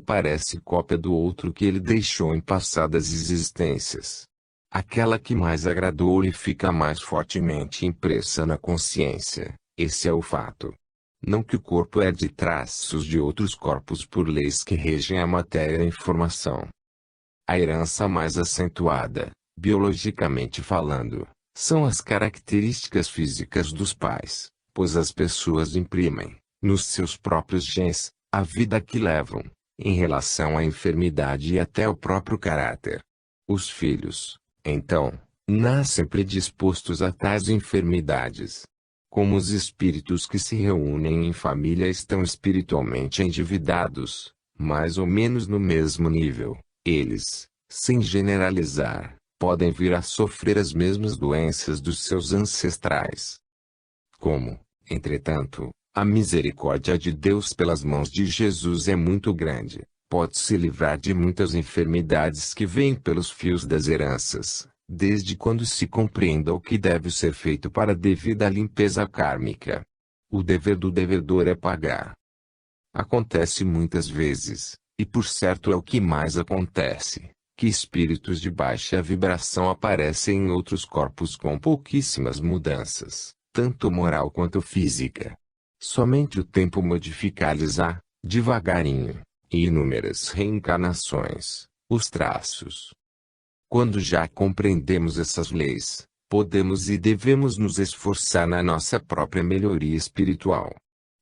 parece cópia do outro que ele deixou em passadas existências. Aquela que mais agradou-lhe fica mais fortemente impressa na consciência. Esse é o fato. Não que o corpo herde traços de outros corpos por leis que regem a matéria e a informação. A herança mais acentuada, biologicamente falando, são as características físicas dos pais, pois as pessoas imprimem, nos seus próprios genes, a vida que levam, em relação à enfermidade e até ao próprio caráter. Os filhos, então, nascem predispostos a tais enfermidades. Como os espíritos que se reúnem em família estão espiritualmente endividados, mais ou menos no mesmo nível, eles, sem generalizar, podem vir a sofrer as mesmas doenças dos seus ancestrais. Como, entretanto, a misericórdia de Deus pelas mãos de Jesus é muito grande, pode-se livrar de muitas enfermidades que vêm pelos fios das heranças, desde quando se compreenda o que deve ser feito para a devida limpeza kármica. O dever do devedor é pagar. Acontece muitas vezes, e por certo é o que mais acontece, que espíritos de baixa vibração aparecem em outros corpos com pouquíssimas mudanças, tanto moral quanto física. Somente o tempo modificar-lhes devagarinho, em inúmeras reencarnações, os traços. Quando já compreendemos essas leis, podemos e devemos nos esforçar na nossa própria melhoria espiritual.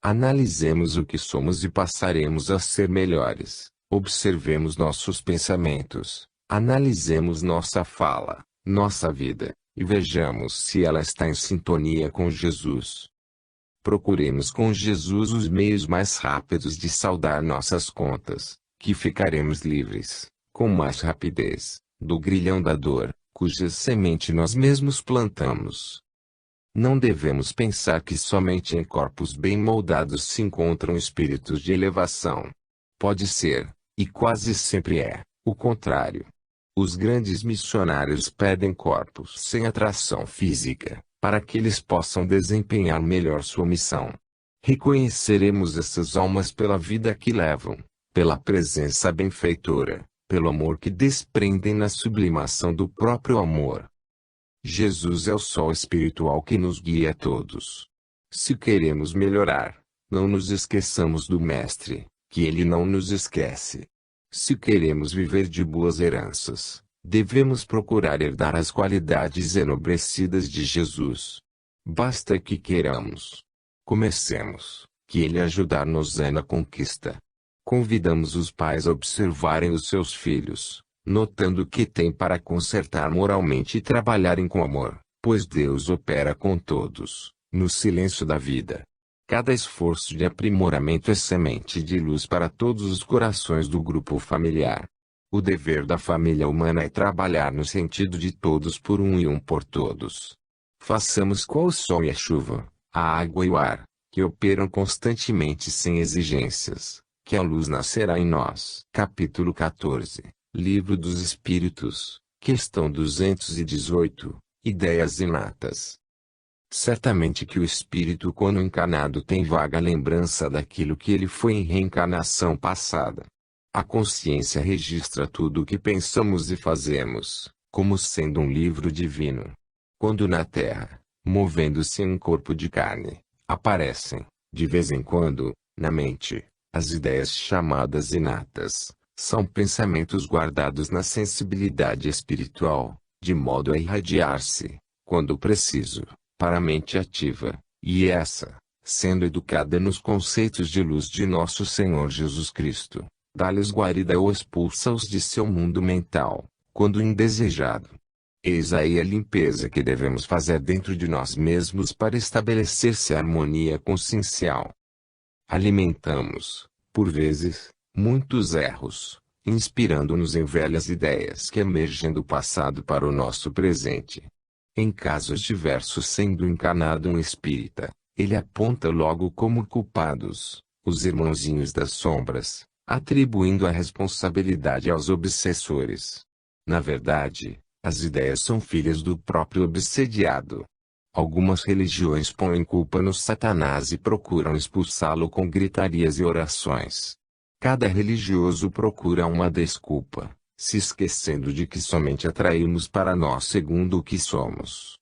Analisemos o que somos e passaremos a ser melhores. Observemos nossos pensamentos, analisemos nossa fala, nossa vida, e vejamos se ela está em sintonia com Jesus. Procuremos com Jesus os meios mais rápidos de saldar nossas contas, que ficaremos livres, com mais rapidez, do grilhão da dor, cuja semente nós mesmos plantamos. Não devemos pensar que somente em corpos bem moldados se encontram espíritos de elevação. Pode ser, e quase sempre é, o contrário. Os grandes missionários pedem corpos sem atração física, para que eles possam desempenhar melhor sua missão. Reconheceremos essas almas pela vida que levam, pela presença benfeitora, pelo amor que desprendem na sublimação do próprio amor. Jesus é o sol espiritual que nos guia a todos. Se queremos melhorar, não nos esqueçamos do Mestre, que ele não nos esquece. Se queremos viver de boas heranças, devemos procurar herdar as qualidades enobrecidas de Jesus. Basta que queiramos. Comecemos, que ele ajudar-nos na conquista. Convidamos os pais a observarem os seus filhos, notando o que têm para consertar moralmente e trabalharem com amor, pois Deus opera com todos, no silêncio da vida. Cada esforço de aprimoramento é semente de luz para todos os corações do grupo familiar. O dever da família humana é trabalhar no sentido de todos por um e um por todos. Façamos qual o sol e a chuva, a água e o ar, que operam constantemente sem exigências, que a luz nascerá em nós. Capítulo 14, Livro dos Espíritos, questão 218, Ideias inatas. Certamente que o espírito quando encarnado tem vaga lembrança daquilo que ele foi em reencarnação passada. A consciência registra tudo o que pensamos e fazemos, como sendo um livro divino. Quando na Terra, movendo-se em um corpo de carne, aparecem, de vez em quando, na mente, as ideias chamadas inatas. São pensamentos guardados na sensibilidade espiritual, de modo a irradiar-se, quando preciso, para a mente ativa, e essa, sendo educada nos conceitos de luz de nosso Senhor Jesus Cristo, dá-lhes guarida ou expulsa-os de seu mundo mental, quando indesejado. Eis aí a limpeza que devemos fazer dentro de nós mesmos para estabelecer-se a harmonia consciencial. Alimentamos, por vezes, muitos erros, inspirando-nos em velhas ideias que emergem do passado para o nosso presente. Em casos diversos, sendo encarnado um espírita, ele aponta logo como culpados, os irmãozinhos das sombras, atribuindo a responsabilidade aos obsessores. Na verdade, as ideias são filhas do próprio obsediado. Algumas religiões põem culpa no Satanás e procuram expulsá-lo com gritarias e orações. Cada religioso procura uma desculpa, se esquecendo de que somente atraímos para nós segundo o que somos.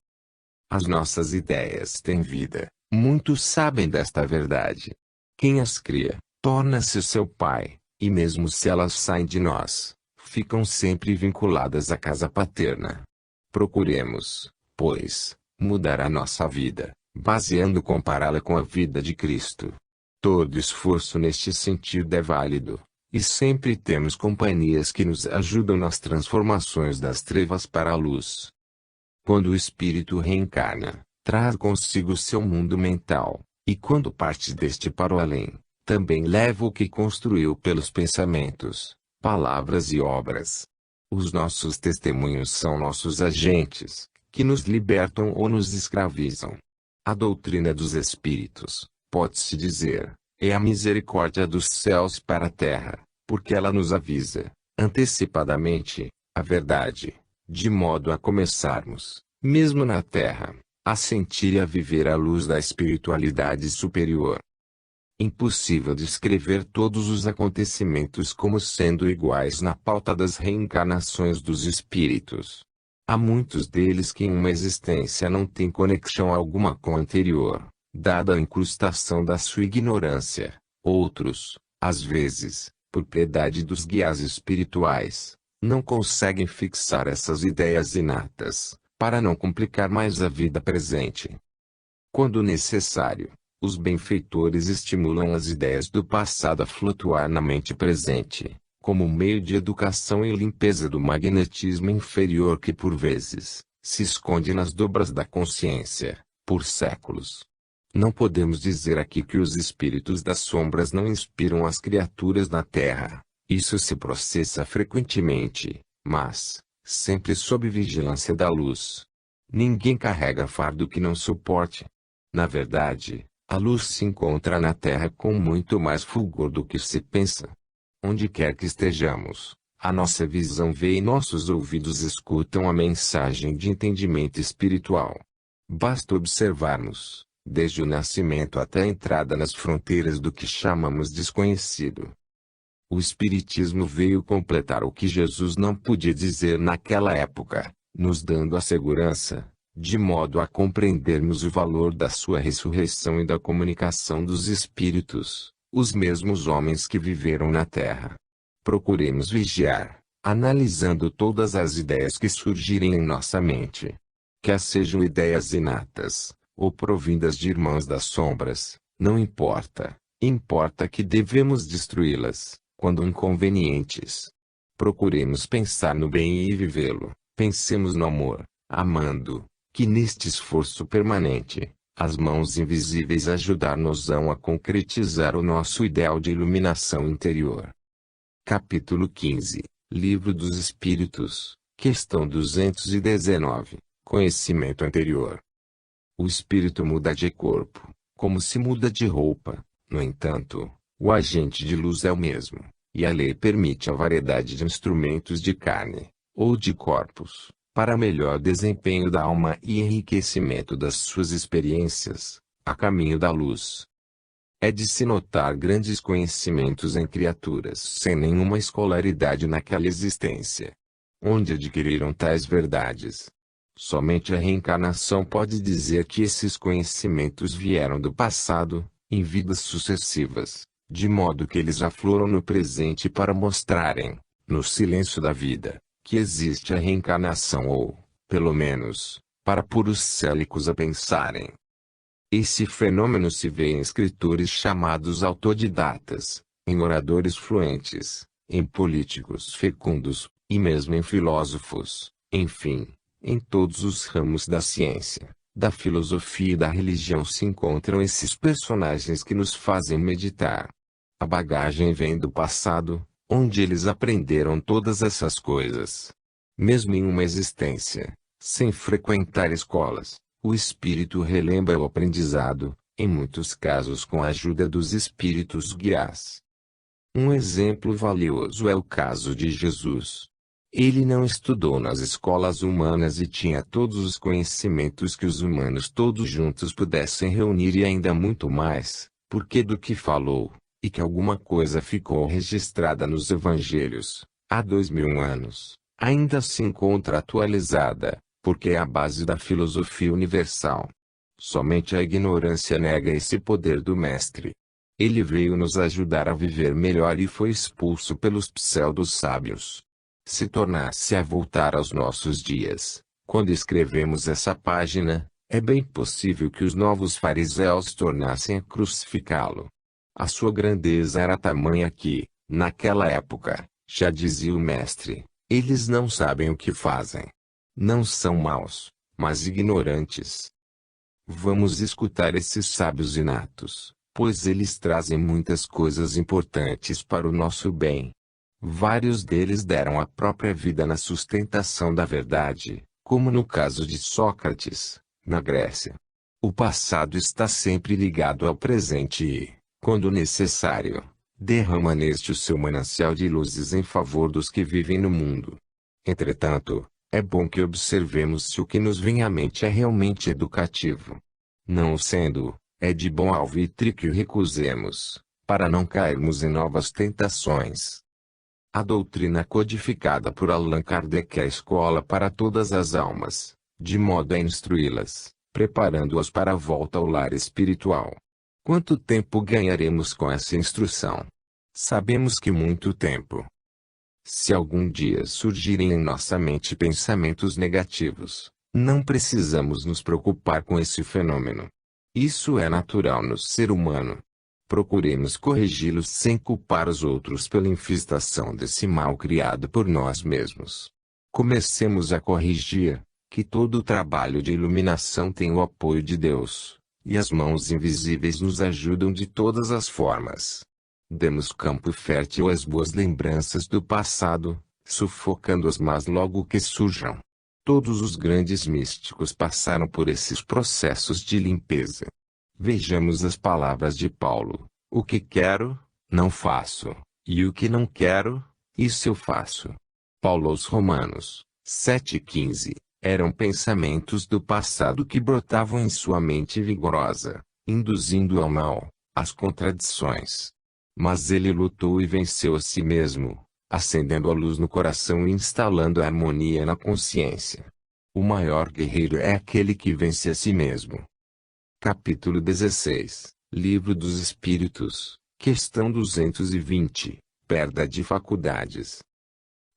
As nossas ideias têm vida, muitos sabem desta verdade. Quem as cria, torna-se seu pai, e mesmo se elas saem de nós, ficam sempre vinculadas à casa paterna. Procuremos, pois, mudar a nossa vida, baseando compará-la com a vida de Cristo. Todo esforço neste sentido é válido, e sempre temos companhias que nos ajudam nas transformações das trevas para a luz. Quando o espírito reencarna, traz consigo seu mundo mental, e quando parte deste para o além, também leva o que construiu pelos pensamentos, palavras e obras. Os nossos testemunhos são nossos agentes, que nos libertam ou nos escravizam. A doutrina dos espíritos, pode-se dizer, é a misericórdia dos céus para a terra, porque ela nos avisa, antecipadamente, a verdade, de modo a começarmos, mesmo na terra, a sentir e a viver a luz da espiritualidade superior. Impossível descrever todos os acontecimentos como sendo iguais na pauta das reencarnações dos espíritos. Há muitos deles que em uma existência não têm conexão alguma com a anterior, dada a incrustação da sua ignorância. Outros, às vezes, por piedade dos guias espirituais, não conseguem fixar essas ideias inatas, para não complicar mais a vida presente. Quando necessário, os benfeitores estimulam as ideias do passado a flutuar na mente presente, como meio de educação e limpeza do magnetismo inferior que por vezes, se esconde nas dobras da consciência, por séculos. Não podemos dizer aqui que os espíritos das sombras não inspiram as criaturas na Terra. Isso se processa frequentemente, mas, sempre sob vigilância da luz. Ninguém carrega fardo que não suporte. Na verdade, a luz se encontra na Terra com muito mais fulgor do que se pensa. Onde quer que estejamos, a nossa visão vê e nossos ouvidos escutam a mensagem de entendimento espiritual. Basta observarmos, desde o nascimento até a entrada nas fronteiras do que chamamos desconhecido. O Espiritismo veio completar o que Jesus não podia dizer naquela época, nos dando a segurança, de modo a compreendermos o valor da sua ressurreição e da comunicação dos espíritos, os mesmos homens que viveram na Terra. Procuremos vigiar, analisando todas as ideias que surgirem em nossa mente. Quer sejam ideias inatas, ou provindas de irmãos das sombras, não importa, importa que devemos destruí-las, quando inconvenientes. Procuremos pensar no bem e vivê-lo, pensemos no amor, amando, que neste esforço permanente, as mãos invisíveis ajudar-nos-ão a concretizar o nosso ideal de iluminação interior. Capítulo 15, Livro dos Espíritos, questão 219, Conhecimento anterior. O espírito muda de corpo, como se muda de roupa, no entanto, o agente de luz é o mesmo, e a lei permite a variedade de instrumentos de carne, ou de corpos, para melhor desempenho da alma e enriquecimento das suas experiências, a caminho da luz. É de se notar grandes conhecimentos em criaturas sem nenhuma escolaridade naquela existência. Onde adquiriram tais verdades? Somente a reencarnação pode dizer que esses conhecimentos vieram do passado, em vidas sucessivas, de modo que eles afloram no presente para mostrarem, no silêncio da vida, que existe a reencarnação ou, pelo menos, para pôr os célicos a pensarem. Esse fenômeno se vê em escritores chamados autodidatas, em oradores fluentes, em políticos fecundos, e mesmo em filósofos, enfim, em todos os ramos da ciência, da filosofia e da religião se encontram esses personagens que nos fazem meditar. A bagagem vem do passado, onde eles aprenderam todas essas coisas. Mesmo em uma existência, sem frequentar escolas, o espírito relembra o aprendizado, em muitos casos com a ajuda dos espíritos guias. Um exemplo valioso é o caso de Jesus. Ele não estudou nas escolas humanas e tinha todos os conhecimentos que os humanos todos juntos pudessem reunir e ainda muito mais, porque do que falou, e que alguma coisa ficou registrada nos evangelhos, há 2000 anos, ainda se encontra atualizada, porque é a base da filosofia universal. Somente a ignorância nega esse poder do Mestre. Ele veio nos ajudar a viver melhor e foi expulso pelos pseudo-sábios. Se tornasse a voltar aos nossos dias, quando escrevemos essa página, é bem possível que os novos fariseus tornassem a crucificá-lo. A sua grandeza era tamanha que, naquela época, já dizia o Mestre, eles não sabem o que fazem. Não são maus, mas ignorantes. Vamos escutar esses sábios inatos, pois eles trazem muitas coisas importantes para o nosso bem. Vários deles deram a própria vida na sustentação da verdade, como no caso de Sócrates, na Grécia. O passado está sempre ligado ao presente e, quando necessário, derrama neste o seu manancial de luzes em favor dos que vivem no mundo. Entretanto, é bom que observemos se o que nos vem à mente é realmente educativo. Não o sendo, é de bom alvitre que o recusemos, para não cairmos em novas tentações. A doutrina codificada por Allan Kardec é a escola para todas as almas, de modo a instruí-las, preparando-as para a volta ao lar espiritual. Quanto tempo ganharemos com essa instrução? Sabemos que muito tempo. Se algum dia surgirem em nossa mente pensamentos negativos, não precisamos nos preocupar com esse fenômeno. Isso é natural no ser humano. Procuremos corrigi-los sem culpar os outros pela infestação desse mal criado por nós mesmos. Comecemos a corrigir, que todo o trabalho de iluminação tem o apoio de Deus, e as mãos invisíveis nos ajudam de todas as formas. Demos campo fértil às boas lembranças do passado, sufocando-as mas logo que surjam. Todos os grandes místicos passaram por esses processos de limpeza. Vejamos as palavras de Paulo: o que quero, não faço, e o que não quero, isso eu faço. Paulo aos Romanos, 7,15, eram pensamentos do passado que brotavam em sua mente vigorosa, induzindo-o ao mal, às contradições. Mas ele lutou e venceu a si mesmo, acendendo a luz no coração e instalando a harmonia na consciência. O maior guerreiro é aquele que vence a si mesmo. Capítulo 16, Livro dos Espíritos, questão 220, perda de faculdades.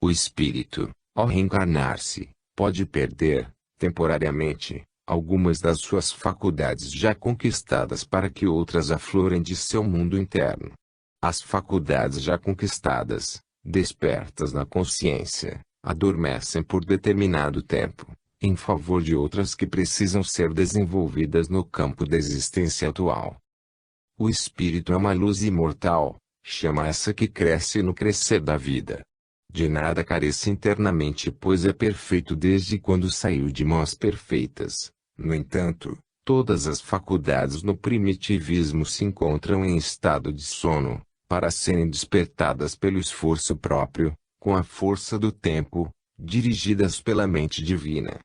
O espírito, ao reencarnar-se, pode perder, temporariamente, algumas das suas faculdades já conquistadas para que outras aflorem de seu mundo interno. As faculdades já conquistadas, despertas na consciência, adormecem por determinado tempo, em favor de outras que precisam ser desenvolvidas no campo da existência atual. O espírito é uma luz imortal, chama essa que cresce no crescer da vida. De nada carece internamente pois é perfeito desde quando saiu de mãos perfeitas. No entanto, todas as faculdades no primitivismo se encontram em estado de sono, para serem despertadas pelo esforço próprio, com a força do tempo, dirigidas pela mente divina.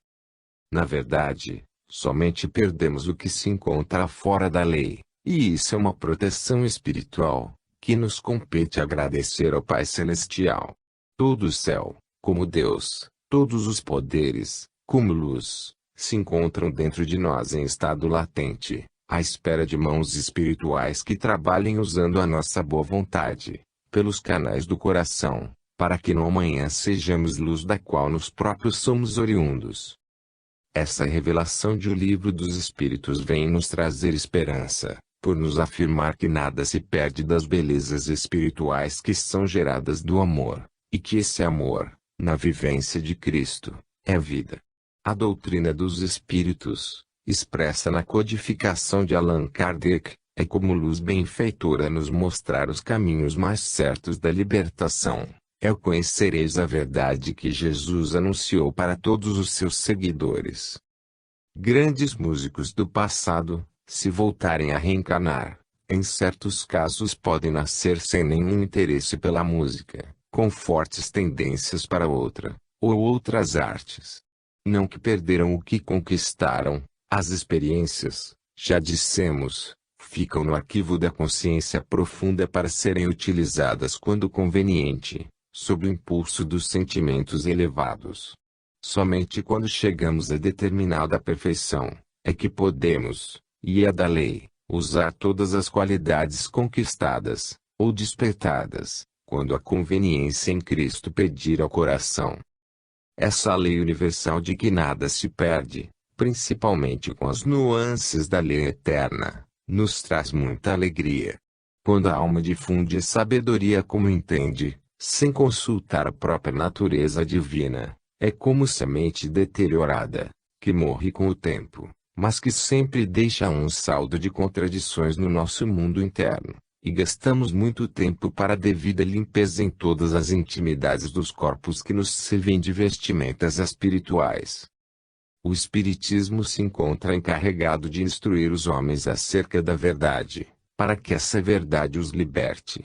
Na verdade, somente perdemos o que se encontra fora da lei, e isso é uma proteção espiritual, que nos compete agradecer ao Pai Celestial. Todo o céu, como Deus, todos os poderes, como luz, se encontram dentro de nós em estado latente, à espera de mãos espirituais que trabalhem usando a nossa boa vontade, pelos canais do coração, para que no amanhã sejamos luz da qual nós próprios somos oriundos. Essa revelação de O Livro dos Espíritos vem nos trazer esperança, por nos afirmar que nada se perde das belezas espirituais que são geradas do amor, e que esse amor, na vivência de Cristo, é vida. A doutrina dos Espíritos, expressa na codificação de Allan Kardec, é como luz benfeitora a nos mostrar os caminhos mais certos da libertação. É o conhecereis a verdade que Jesus anunciou para todos os seus seguidores. Grandes músicos do passado, se voltarem a reencarnar, em certos casos podem nascer sem nenhum interesse pela música, com fortes tendências para outra, ou outras artes. Não que perderam o que conquistaram, as experiências, já dissemos, ficam no arquivo da consciência profunda para serem utilizadas quando conveniente, sob o impulso dos sentimentos elevados. Somente quando chegamos a determinada perfeição, é que podemos, e é da lei, usar todas as qualidades conquistadas, ou despertadas, quando a conveniência em Cristo pedir ao coração. Essa lei universal de que nada se perde, principalmente com as nuances da lei eterna, nos traz muita alegria. Quando a alma difunde a sabedoria como entende, sem consultar a própria natureza divina, é como semente deteriorada, que morre com o tempo, mas que sempre deixa um saldo de contradições no nosso mundo interno, e gastamos muito tempo para a devida limpeza em todas as intimidades dos corpos que nos servem de vestimentas espirituais. O Espiritismo se encontra encarregado de instruir os homens acerca da verdade, para que essa verdade os liberte.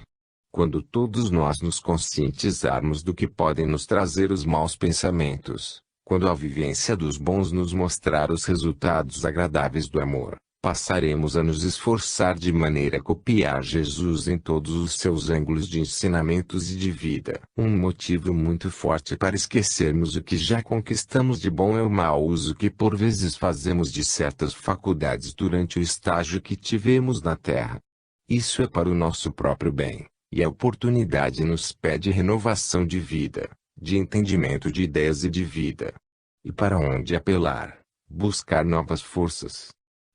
Quando todos nós nos conscientizarmos do que podem nos trazer os maus pensamentos, quando a vivência dos bons nos mostrar os resultados agradáveis do amor, passaremos a nos esforçar de maneira a copiar Jesus em todos os seus ângulos de ensinamentos e de vida. Um motivo muito forte para esquecermos o que já conquistamos de bom é o mau uso que por vezes fazemos de certas faculdades durante o estágio que tivemos na Terra. Isso é para o nosso próprio bem. E a oportunidade nos pede renovação de vida, de entendimento de ideias e de vida. E para onde apelar? Buscar novas forças.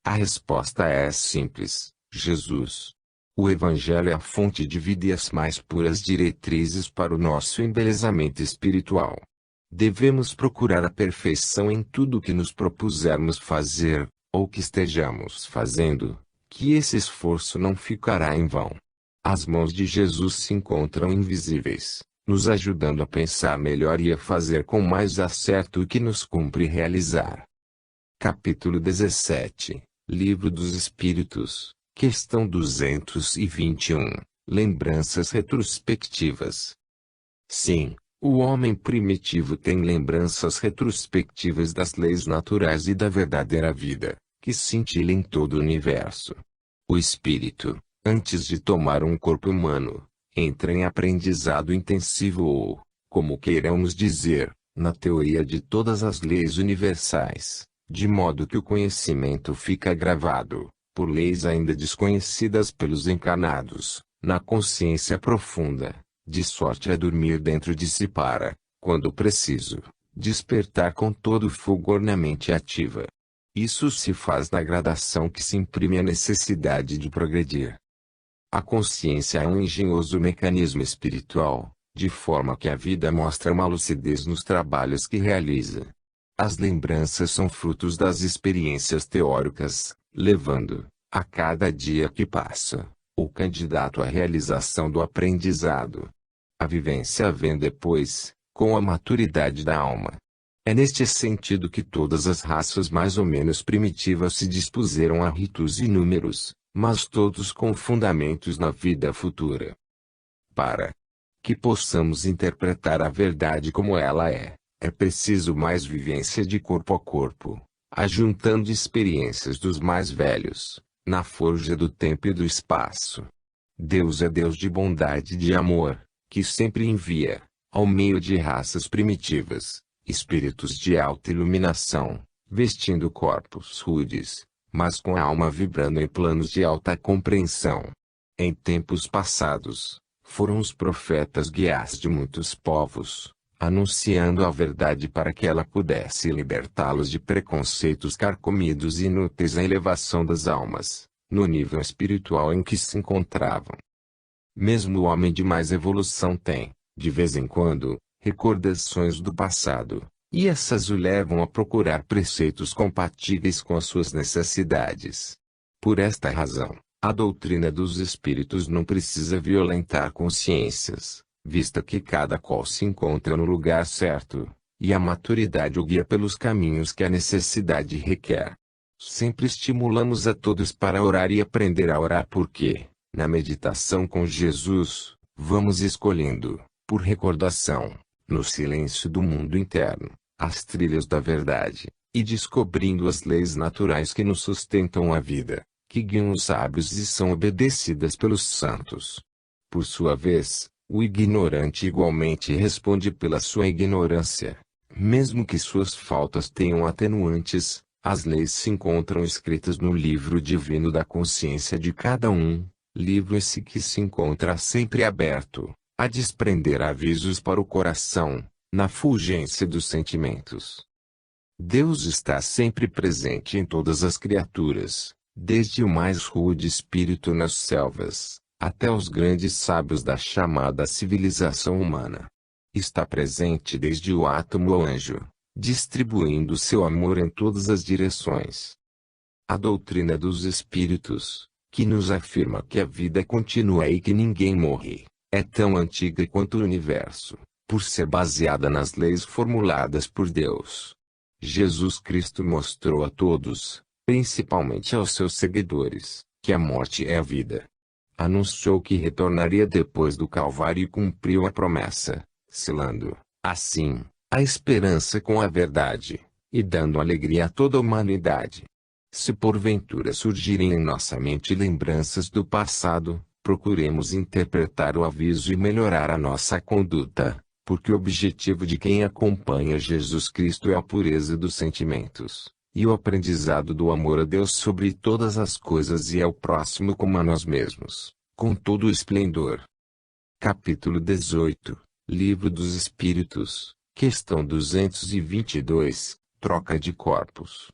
A resposta é simples: Jesus. O Evangelho é a fonte de vida e as mais puras diretrizes para o nosso embelezamento espiritual. Devemos procurar a perfeição em tudo o que nos propusermos fazer, ou que estejamos fazendo, que esse esforço não ficará em vão. As mãos de Jesus se encontram invisíveis, nos ajudando a pensar melhor e a fazer com mais acerto o que nos cumpre realizar. Capítulo 17, Livro dos Espíritos, questão 221, Lembranças retrospectivas. Sim, o homem primitivo tem lembranças retrospectivas das leis naturais e da verdadeira vida, que cintilam em todo o universo. O espírito, antes de tomar um corpo humano, entra em aprendizado intensivo ou, como queiramos dizer, na teoria de todas as leis universais, de modo que o conhecimento fica gravado, por leis ainda desconhecidas pelos encarnados, na consciência profunda, de sorte a dormir dentro de si para, quando preciso, despertar com todo o fulgor na mente ativa. Isso se faz na gradação que se imprime a necessidade de progredir. A consciência é um engenhoso mecanismo espiritual, de forma que a vida mostra uma lucidez nos trabalhos que realiza. As lembranças são frutos das experiências teóricas, levando, a cada dia que passa, o candidato à realização do aprendizado. A vivência vem depois, com a maturidade da alma. É neste sentido que todas as raças mais ou menos primitivas se dispuseram a ritos inúmeros, mas todos com fundamentos na vida futura. Para que possamos interpretar a verdade como ela é preciso mais vivência de corpo a corpo, ajuntando experiências dos mais velhos, na forja do tempo e do espaço. Deus é Deus de bondade e de amor, que sempre envia, ao meio de raças primitivas, espíritos de alta iluminação, vestindo corpos rudes, mas com a alma vibrando em planos de alta compreensão. Em tempos passados, foram os profetas guias de muitos povos, anunciando a verdade para que ela pudesse libertá-los de preconceitos carcomidos e inúteis à elevação das almas, no nível espiritual em que se encontravam. Mesmo o homem de mais evolução tem, de vez em quando, recordações do passado, e essas o levam a procurar preceitos compatíveis com as suas necessidades. Por esta razão, a doutrina dos espíritos não precisa violentar consciências, vista que cada qual se encontra no lugar certo, e a maturidade o guia pelos caminhos que a necessidade requer. Sempre estimulamos a todos para orar e aprender a orar porque, na meditação com Jesus, vamos escolhendo, por recordação, no silêncio do mundo interno, as trilhas da verdade, e descobrindo as leis naturais que nos sustentam a vida, que guiam os sábios e são obedecidas pelos santos. Por sua vez, o ignorante igualmente responde pela sua ignorância. Mesmo que suas faltas tenham atenuantes, as leis se encontram escritas no livro divino da consciência de cada um, livro esse que se encontra sempre aberto, a desprender avisos para o coração, na fulgência dos sentimentos. Deus está sempre presente em todas as criaturas, desde o mais rude espírito nas selvas, até os grandes sábios da chamada civilização humana. Está presente desde o átomo ao anjo, distribuindo seu amor em todas as direções. A doutrina dos espíritos, que nos afirma que a vida continua e que ninguém morre, é tão antiga quanto o universo, por ser baseada nas leis formuladas por Deus. Jesus Cristo mostrou a todos, principalmente aos seus seguidores, que a morte é a vida. Anunciou que retornaria depois do Calvário e cumpriu a promessa, selando, assim, a esperança com a verdade, e dando alegria a toda a humanidade. Se porventura surgirem em nossa mente lembranças do passado, procuremos interpretar o aviso e melhorar a nossa conduta, porque o objetivo de quem acompanha Jesus Cristo é a pureza dos sentimentos, e o aprendizado do amor a Deus sobre todas as coisas e ao próximo como a nós mesmos, com todo o esplendor. Capítulo 18, Livro dos Espíritos, questão 222, troca de corpos.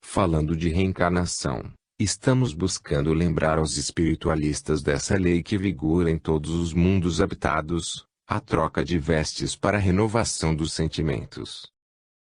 Falando de reencarnação, estamos buscando lembrar aos espiritualistas dessa lei que vigora em todos os mundos habitados, a troca de vestes para a renovação dos sentimentos.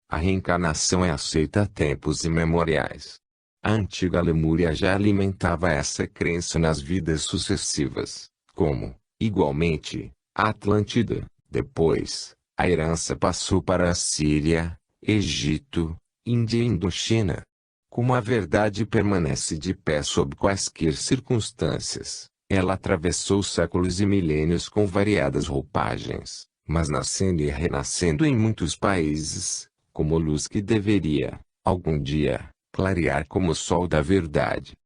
A reencarnação é aceita há tempos imemoriais. A antiga Lemúria já alimentava essa crença nas vidas sucessivas, como, igualmente, a Atlântida. Depois, a herança passou para a Síria, Egito, Índia e Indochina. Como a verdade permanece de pé sob quaisquer circunstâncias, ela atravessou séculos e milênios com variadas roupagens, mas nascendo e renascendo em muitos países, como luz que deveria, algum dia, clarear como o sol da verdade.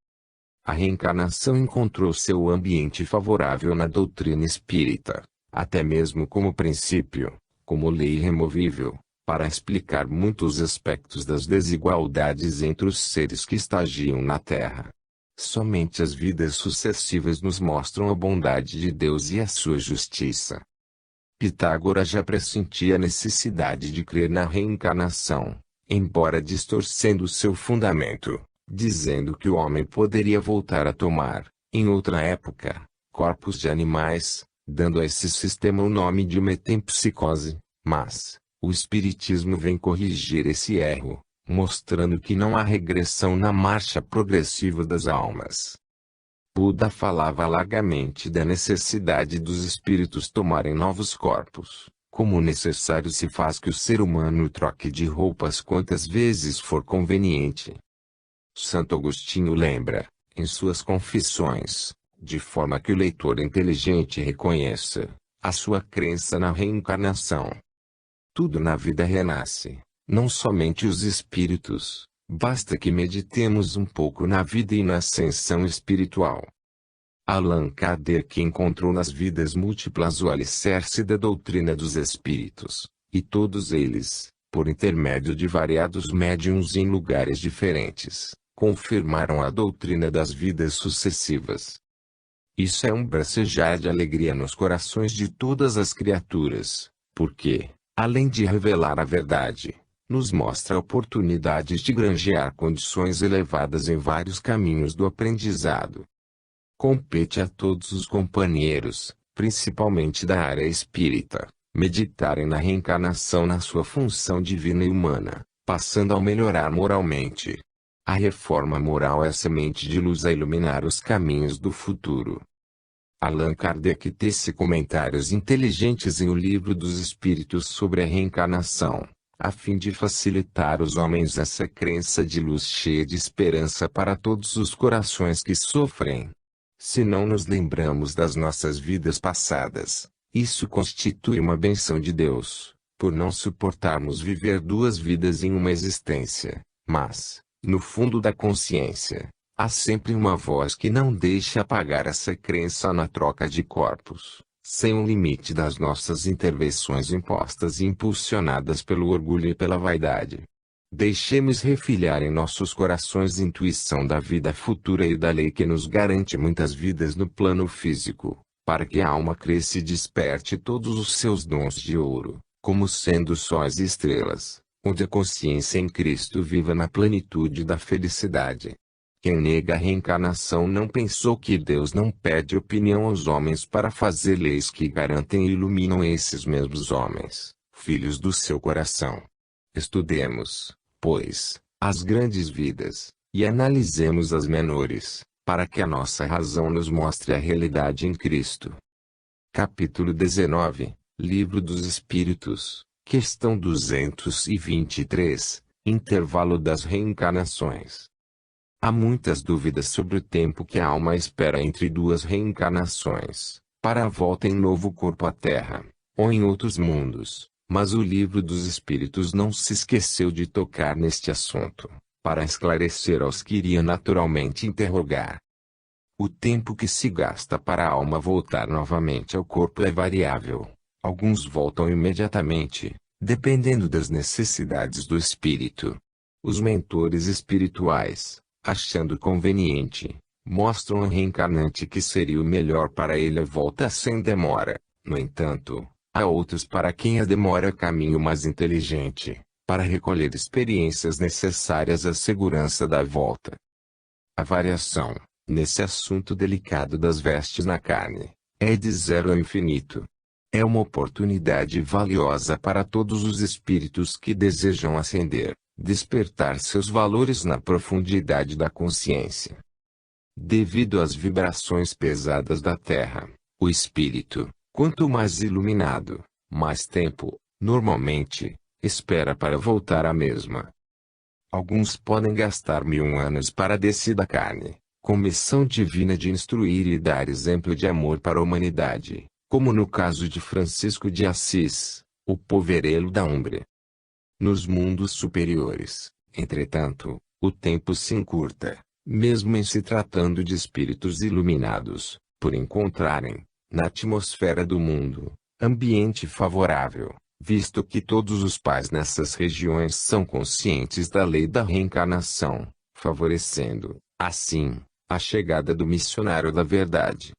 A reencarnação encontrou seu ambiente favorável na doutrina espírita, até mesmo como princípio, como lei irremovível, para explicar muitos aspectos das desigualdades entre os seres que estagiam na Terra. Somente as vidas sucessivas nos mostram a bondade de Deus e a sua justiça. Pitágoras já pressentia a necessidade de crer na reencarnação, embora distorcendo seu fundamento, dizendo que o homem poderia voltar a tomar, em outra época, corpos de animais, dando a esse sistema o nome de metempsicose, mas o Espiritismo vem corrigir esse erro, mostrando que não há regressão na marcha progressiva das almas. Buda falava largamente da necessidade dos espíritos tomarem novos corpos, como necessário se faz que o ser humano troque de roupas quantas vezes for conveniente. Santo Agostinho lembra, em suas Confissões, de forma que o leitor inteligente reconheça a sua crença na reencarnação. Tudo na vida renasce, não somente os espíritos, basta que meditemos um pouco na vida e na ascensão espiritual. Allan Kardec encontrou nas vidas múltiplas o alicerce da doutrina dos espíritos, e todos eles, por intermédio de variados médiuns em lugares diferentes, confirmaram a doutrina das vidas sucessivas. Isso é um bracejar de alegria nos corações de todas as criaturas, porque, além de revelar a verdade, nos mostra oportunidades de granjear condições elevadas em vários caminhos do aprendizado. Compete a todos os companheiros, principalmente da área espírita, meditarem na reencarnação na sua função divina e humana, passando a melhorar moralmente. A reforma moral é a semente de luz a iluminar os caminhos do futuro. Allan Kardec tece comentários inteligentes em O Livro dos Espíritos sobre a reencarnação, a fim de facilitar aos homens essa crença de luz cheia de esperança para todos os corações que sofrem. Se não nos lembramos das nossas vidas passadas, isso constitui uma bênção de Deus, por não suportarmos viver duas vidas em uma existência, mas, no fundo da consciência, Há sempre uma voz que não deixa apagar essa crença na troca de corpos, sem o limite das nossas intervenções impostas e impulsionadas pelo orgulho e pela vaidade. Deixemos refilhar em nossos corações a intuição da vida futura e da lei que nos garante muitas vidas no plano físico, para que a alma cresça e desperte todos os seus dons de ouro, como sendo sóis e estrelas, onde a consciência em Cristo viva na plenitude da felicidade. Quem nega a reencarnação não pensou que Deus não pede opinião aos homens para fazer leis que garantem e iluminam esses mesmos homens, filhos do seu coração. Estudemos, pois, as grandes vidas, e analisemos as menores, para que a nossa razão nos mostre a realidade em Cristo. Capítulo 19, Livro dos Espíritos, questão 223, Intervalo das reencarnações. Há muitas dúvidas sobre o tempo que a alma espera entre duas reencarnações, para a volta em novo corpo à Terra, ou em outros mundos, mas o Livro dos Espíritos não se esqueceu de tocar neste assunto, para esclarecer aos que iria naturalmente interrogar. O tempo que se gasta para a alma voltar novamente ao corpo é variável. Alguns voltam imediatamente, dependendo das necessidades do espírito. Os mentores espirituais, achando conveniente, mostram ao reencarnante que seria o melhor para ele a volta sem demora. No entanto, há outros para quem a demora é caminho mais inteligente, para recolher experiências necessárias à segurança da volta. A variação, nesse assunto delicado das vestes na carne, é de zero ao infinito. É uma oportunidade valiosa para todos os espíritos que desejam ascender, despertar seus valores na profundidade da consciência. Devido às vibrações pesadas da Terra, o espírito, quanto mais iluminado, mais tempo, normalmente, espera para voltar à mesma. Alguns podem gastar 1000 anos para a descida da carne, com missão divina de instruir e dar exemplo de amor para a humanidade, como no caso de Francisco de Assis, o poverello da Umbria. Nos mundos superiores, entretanto, o tempo se encurta, mesmo em se tratando de espíritos iluminados, por encontrarem, na atmosfera do mundo, ambiente favorável, visto que todos os pais nessas regiões são conscientes da lei da reencarnação, favorecendo, assim, a chegada do missionário da verdade.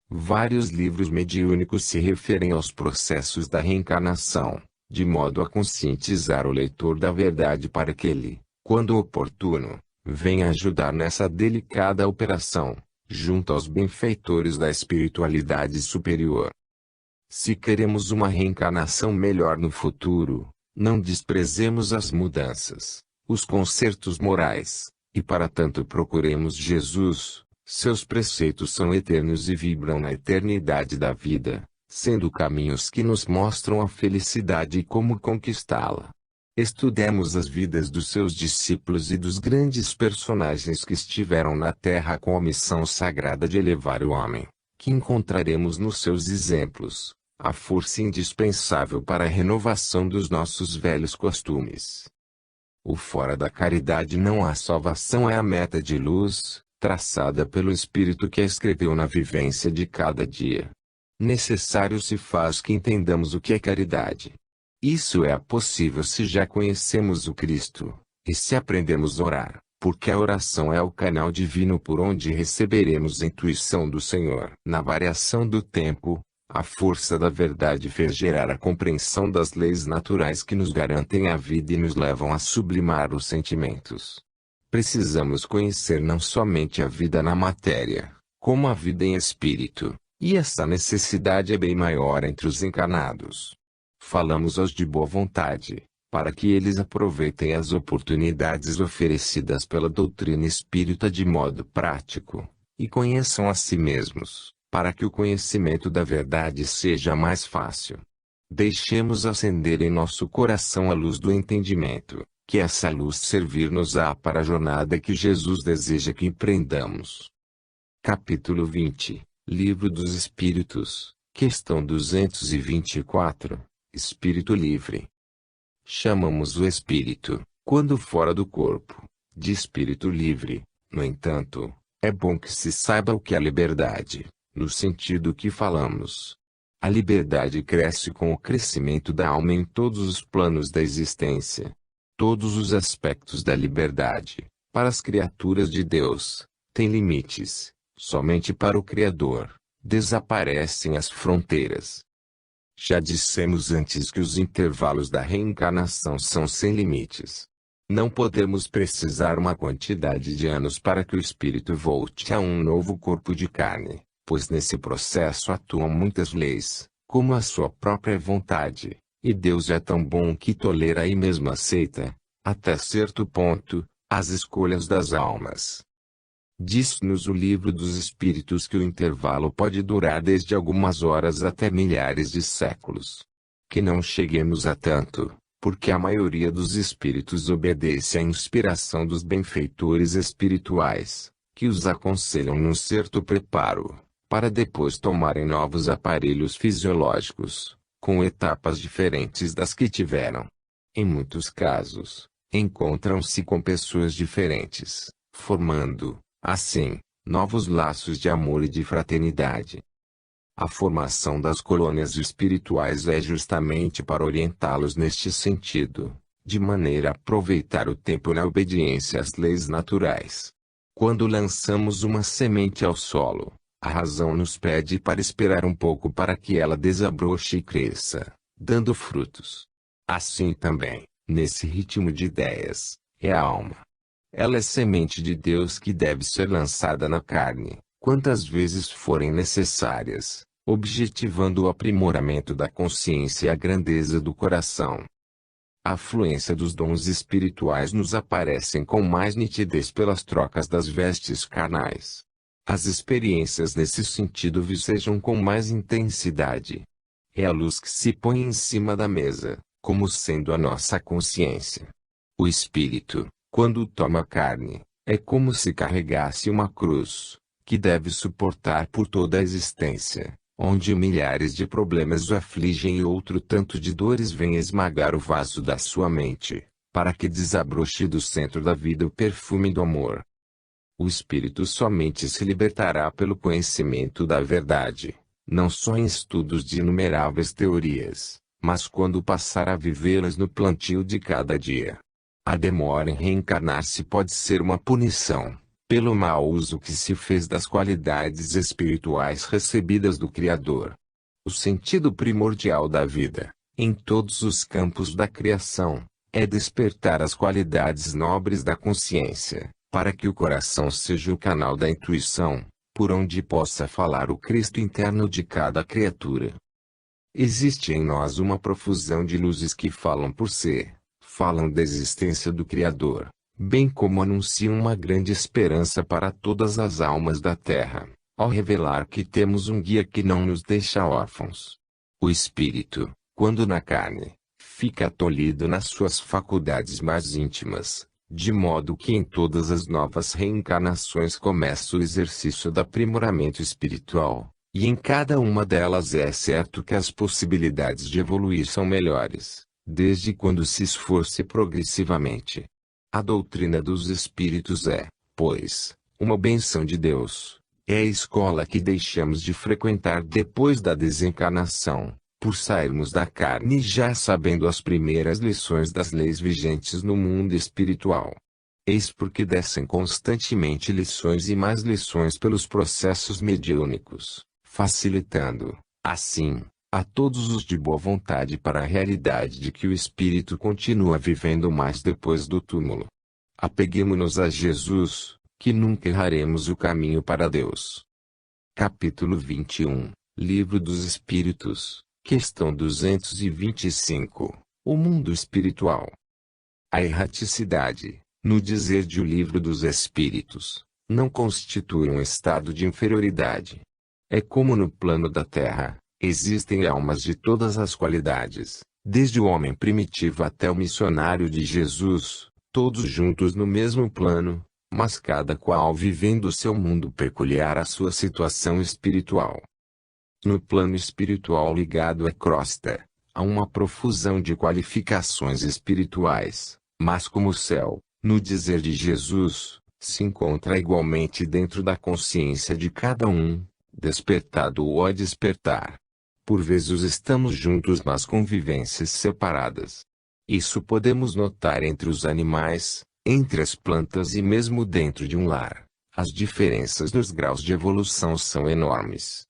Vários livros mediúnicos se referem aos processos da reencarnação, de modo a conscientizar o leitor da verdade para que ele, quando oportuno, venha ajudar nessa delicada operação, junto aos benfeitores da espiritualidade superior. Se queremos uma reencarnação melhor no futuro, não desprezemos as mudanças, os consertos morais, e para tanto procuremos Jesus. Seus preceitos são eternos e vibram na eternidade da vida, sendo caminhos que nos mostram a felicidade e como conquistá-la. Estudemos as vidas dos seus discípulos e dos grandes personagens que estiveram na Terra com a missão sagrada de elevar o homem, que encontraremos nos seus exemplos, a força indispensável para a renovação dos nossos velhos costumes. O fora da caridade não há salvação é a meta de luz, traçada pelo Espírito que a escreveu na vivência de cada dia. Necessário se faz que entendamos o que é caridade. Isso é possível se já conhecemos o Cristo, e se aprendemos a orar, porque a oração é o canal divino por onde receberemos a intuição do Senhor. Na variação do tempo, a força da verdade fez gerar a compreensão das leis naturais que nos garantem a vida e nos levam a sublimar os sentimentos. Precisamos conhecer não somente a vida na matéria, como a vida em espírito, e essa necessidade é bem maior entre os encarnados. Falamos aos de boa vontade, para que eles aproveitem as oportunidades oferecidas pela doutrina espírita de modo prático, e conheçam a si mesmos, para que o conhecimento da verdade seja mais fácil. Deixemos acender em nosso coração a luz do entendimento, que essa luz servir-nos-á para a jornada que Jesus deseja que empreendamos. Capítulo 20, Livro dos Espíritos, questão 224, Espírito livre. Chamamos o espírito, quando fora do corpo, de espírito livre, No entanto, é bom que se saiba o que é liberdade, no sentido que falamos. A liberdade cresce com o crescimento da alma em todos os planos da existência. Todos os aspectos da liberdade, para as criaturas de Deus, têm limites. Somente para o Criador, desaparecem as fronteiras. Já dissemos antes que os intervalos da reencarnação são sem limites. Não podemos precisar uma quantidade de anos para que o espírito volte a um novo corpo de carne, pois nesse processo atuam muitas leis, como a sua própria vontade, e Deus é tão bom que tolera e mesmo aceita, até certo ponto, as escolhas das almas. Diz-nos o Livro dos Espíritos que o intervalo pode durar desde algumas horas até milhares de séculos. Que não cheguemos a tanto, porque a maioria dos espíritos obedece à inspiração dos benfeitores espirituais, que os aconselham num certo preparo, para depois tomarem novos aparelhos fisiológicos, com etapas diferentes das que tiveram. Em muitos casos, encontram-se com pessoas diferentes, formando, assim, novos laços de amor e de fraternidade. A formação das colônias espirituais é justamente para orientá-los neste sentido, de maneira a aproveitar o tempo na obediência às leis naturais. Quando lançamos uma semente ao solo, a razão nos pede para esperar um pouco para que ela desabroche e cresça, dando frutos. Assim também, nesse ritmo de ideias, é a alma. Ela é semente de Deus que deve ser lançada na carne, quantas vezes forem necessárias, objetivando o aprimoramento da consciência e a grandeza do coração. A fluência dos dons espirituais nos aparecem com mais nitidez pelas trocas das vestes carnais. As experiências nesse sentido vicejam com mais intensidade. É a luz que se põe em cima da mesa, como sendo a nossa consciência. O espírito, quando toma carne, é como se carregasse uma cruz, que deve suportar por toda a existência, onde milhares de problemas o afligem e outro tanto de dores vem esmagar o vaso da sua mente, para que desabroche do centro da vida o perfume do amor. O espírito somente se libertará pelo conhecimento da verdade, não só em estudos de inumeráveis teorias, mas quando passar a vivê-las no plantio de cada dia. A demora em reencarnar-se pode ser uma punição, pelo mau uso que se fez das qualidades espirituais recebidas do Criador. O sentido primordial da vida, em todos os campos da criação, é despertar as qualidades nobres da consciência, para que o coração seja o canal da intuição, por onde possa falar o Cristo interno de cada criatura. Existe em nós uma profusão de luzes que falam por si. Falam da existência do Criador, bem como anunciam uma grande esperança para todas as almas da terra, ao revelar que temos um guia que não nos deixa órfãos. O espírito, quando na carne, fica tolhido nas suas faculdades mais íntimas, de modo que em todas as novas reencarnações começa o exercício do aprimoramento espiritual, e em cada uma delas é certo que as possibilidades de evoluir são melhores, desde quando se esforce progressivamente. A doutrina dos espíritos é, pois, uma bênção de Deus. É a escola que deixamos de frequentar depois da desencarnação, por sairmos da carne já sabendo as primeiras lições das leis vigentes no mundo espiritual. Eis porque descem constantemente lições e mais lições pelos processos mediúnicos, facilitando, assim, a todos os de boa vontade para a realidade de que o espírito continua vivendo mais depois do túmulo. Apeguemo-nos a Jesus, que nunca erraremos o caminho para Deus. Capítulo 21, Livro dos Espíritos, questão 225, O mundo espiritual. A erraticidade, no dizer de O Livro dos Espíritos, não constitui um estado de inferioridade. É como no plano da terra. Existem almas de todas as qualidades, desde o homem primitivo até o missionário de Jesus, todos juntos no mesmo plano, mas cada qual vivendo seu mundo peculiar à sua situação espiritual. No plano espiritual ligado à crosta, há uma profusão de qualificações espirituais, mas como o céu, no dizer de Jesus, se encontra igualmente dentro da consciência de cada um, despertado ou a despertar. Por vezes estamos juntos mas com vivências separadas. Isso podemos notar entre os animais, entre as plantas e mesmo dentro de um lar. As diferenças nos graus de evolução são enormes.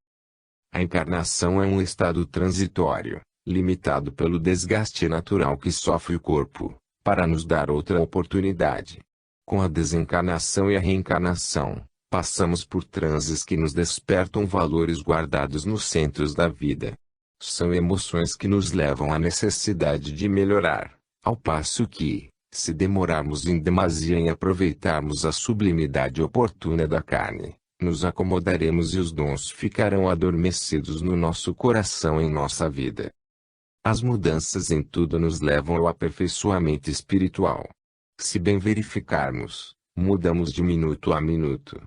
A encarnação é um estado transitório, limitado pelo desgaste natural que sofre o corpo, para nos dar outra oportunidade. Com a desencarnação e a reencarnação, passamos por transes que nos despertam valores guardados nos centros da vida. São emoções que nos levam à necessidade de melhorar, ao passo que, se demorarmos em demasia em aproveitarmos a sublimidade oportuna da carne, nos acomodaremos e os dons ficarão adormecidos no nosso coração em nossa vida. As mudanças em tudo nos levam ao aperfeiçoamento espiritual. Se bem verificarmos, mudamos de minuto a minuto.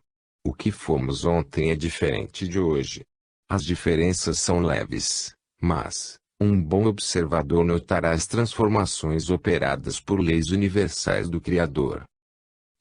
O que fomos ontem é diferente de hoje. As diferenças são leves, mas um bom observador notará as transformações operadas por leis universais do Criador.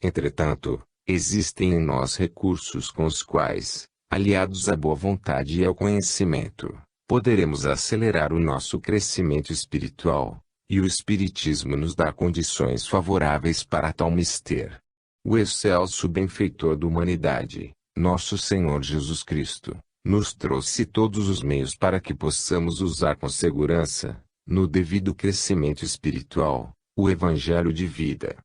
Entretanto, existem em nós recursos com os quais, aliados à boa vontade e ao conhecimento, poderemos acelerar o nosso crescimento espiritual, e o Espiritismo nos dá condições favoráveis para tal mister. O excelso benfeitor da humanidade, nosso Senhor Jesus Cristo, nos trouxe todos os meios para que possamos usar com segurança, no devido crescimento espiritual, o Evangelho de vida.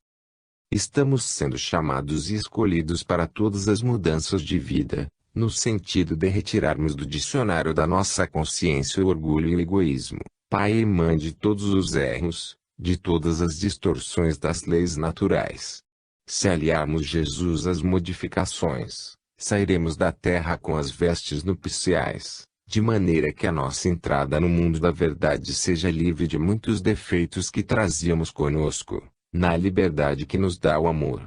Estamos sendo chamados e escolhidos para todas as mudanças de vida, no sentido de retirarmos do dicionário da nossa consciência o orgulho e o egoísmo, pai e mãe de todos os erros, de todas as distorções das leis naturais. Se aliarmos Jesus às modificações, sairemos da terra com as vestes nupciais, de maneira que a nossa entrada no mundo da verdade seja livre de muitos defeitos que trazíamos conosco, na liberdade que nos dá o amor.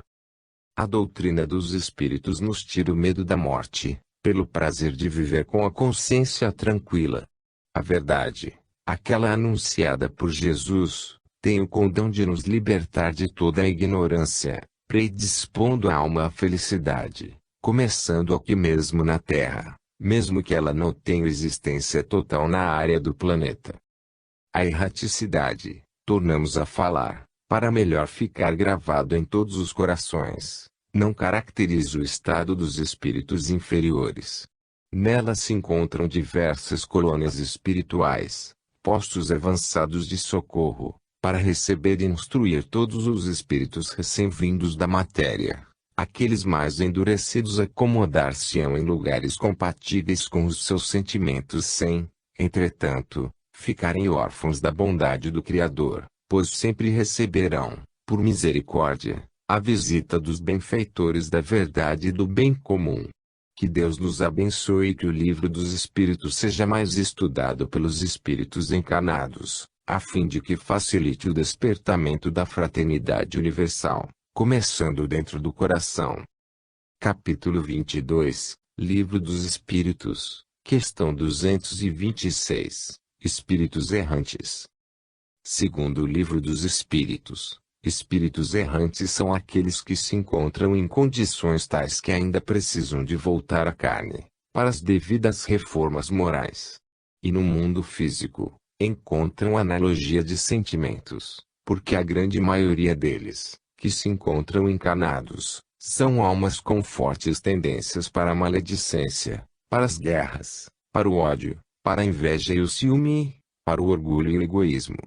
A doutrina dos Espíritos nos tira o medo da morte, pelo prazer de viver com a consciência tranquila. A verdade, aquela anunciada por Jesus, tem o condão de nos libertar de toda a ignorância, predispondo a alma à felicidade, começando aqui mesmo na Terra, mesmo que ela não tenha existência total na área do planeta. A erraticidade, tornamos a falar, para melhor ficar gravado em todos os corações, não caracteriza o estado dos espíritos inferiores. Nela se encontram diversas colônias espirituais, postos avançados de socorro, para receber e instruir todos os espíritos recém-vindos da matéria. Aqueles mais endurecidos acomodar-se-ão em lugares compatíveis com os seus sentimentos sem, entretanto, ficarem órfãos da bondade do Criador, pois sempre receberão, por misericórdia, a visita dos benfeitores da verdade e do bem comum. Que Deus nos abençoe e que o livro dos Espíritos seja mais estudado pelos espíritos encarnados, a fim de que facilite o despertamento da fraternidade universal, começando dentro do coração. Capítulo 22, Livro dos Espíritos, questão 226, Espíritos errantes. Segundo o Livro dos Espíritos, espíritos errantes são aqueles que se encontram em condições tais que ainda precisam de voltar à carne, para as devidas reformas morais. E no mundo físico, encontram analogia de sentimentos, porque a grande maioria deles, que se encontram encarnados, são almas com fortes tendências para a maledicência, para as guerras, para o ódio, para a inveja e o ciúme, para o orgulho e o egoísmo.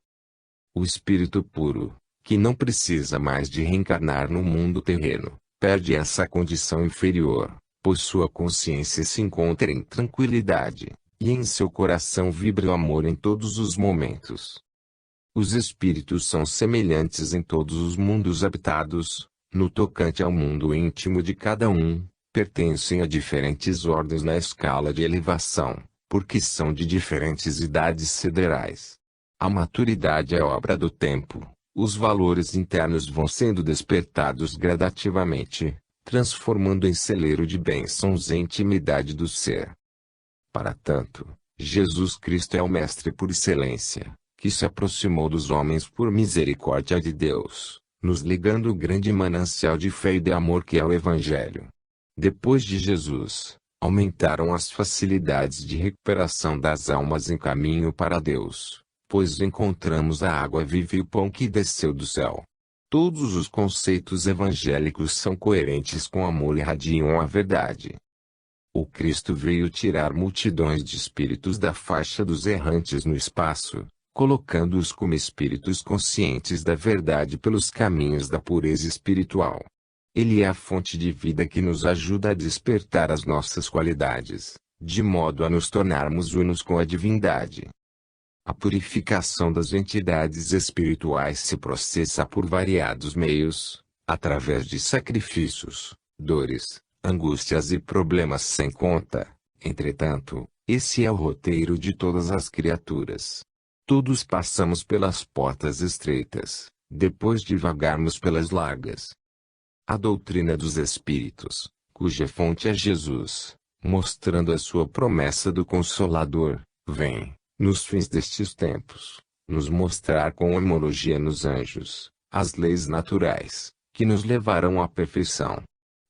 O espírito puro, que não precisa mais de reencarnar no mundo terreno, perde essa condição inferior, pois sua consciência se encontra em tranquilidade, e em seu coração vibra o amor em todos os momentos. Os espíritos são semelhantes em todos os mundos habitados, no tocante ao mundo íntimo de cada um, pertencem a diferentes ordens na escala de elevação, porque são de diferentes idades siderais. A maturidade é obra do tempo, os valores internos vão sendo despertados gradativamente, transformando em celeiro de bênçãos a intimidade do ser. Para tanto, Jesus Cristo é o Mestre por excelência, que se aproximou dos homens por misericórdia de Deus, nos ligando o grande manancial de fé e de amor que é o Evangelho. Depois de Jesus, aumentaram as facilidades de recuperação das almas em caminho para Deus, pois encontramos a água viva e o pão que desceu do céu. Todos os conceitos evangélicos são coerentes com o amor e irradiam a verdade. O Cristo veio tirar multidões de espíritos da faixa dos errantes no espaço, colocando-os como espíritos conscientes da verdade pelos caminhos da pureza espiritual. Ele é a fonte de vida que nos ajuda a despertar as nossas qualidades, de modo a nos tornarmos unos com a divindade. A purificação das entidades espirituais se processa por variados meios, através de sacrifícios, dores, angústias e problemas sem conta. Entretanto, esse é o roteiro de todas as criaturas. Todos passamos pelas portas estreitas, depois de vagarmos pelas largas. A doutrina dos Espíritos, cuja fonte é Jesus, mostrando a sua promessa do Consolador, vem, nos fins destes tempos, nos mostrar com homologia nos anjos, as leis naturais, que nos levarão à perfeição.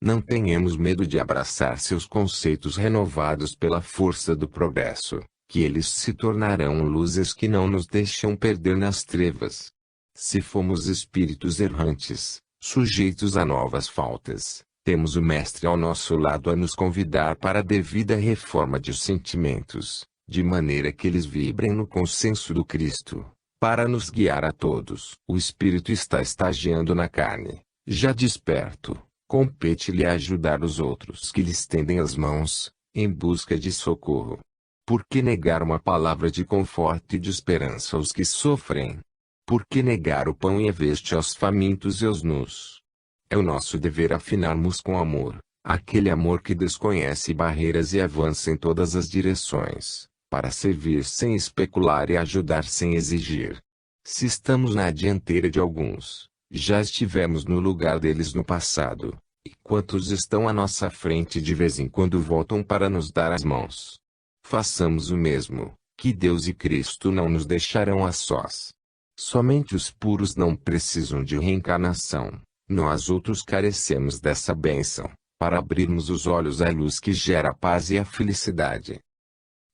Não tenhamos medo de abraçar seus conceitos renovados pela força do progresso, que eles se tornarão luzes que não nos deixam perder nas trevas. Se fomos espíritos errantes, sujeitos a novas faltas, temos o Mestre ao nosso lado a nos convidar para a devida reforma de sentimentos, de maneira que eles vibrem no consenso do Cristo, para nos guiar a todos. O Espírito está estagiando na carne, já desperto, compete-lhe ajudar os outros que lhe estendem as mãos, em busca de socorro. Por que negar uma palavra de conforto e de esperança aos que sofrem? Por que negar o pão e a veste aos famintos e aos nus? É o nosso dever afinarmos com amor, aquele amor que desconhece barreiras e avança em todas as direções, para servir sem especular e ajudar sem exigir. Se estamos na dianteira de alguns, já estivemos no lugar deles no passado, e quantos estão à nossa frente de vez em quando voltam para nos dar as mãos. Façamos o mesmo, que Deus e Cristo não nos deixarão a sós. Somente os puros não precisam de reencarnação, nós outros carecemos dessa bênção, para abrirmos os olhos à luz que gera a paz e a felicidade.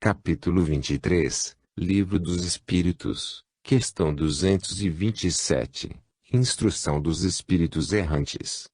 Capítulo 23, Livro dos Espíritos, questão 227, Instrução dos Espíritos Errantes.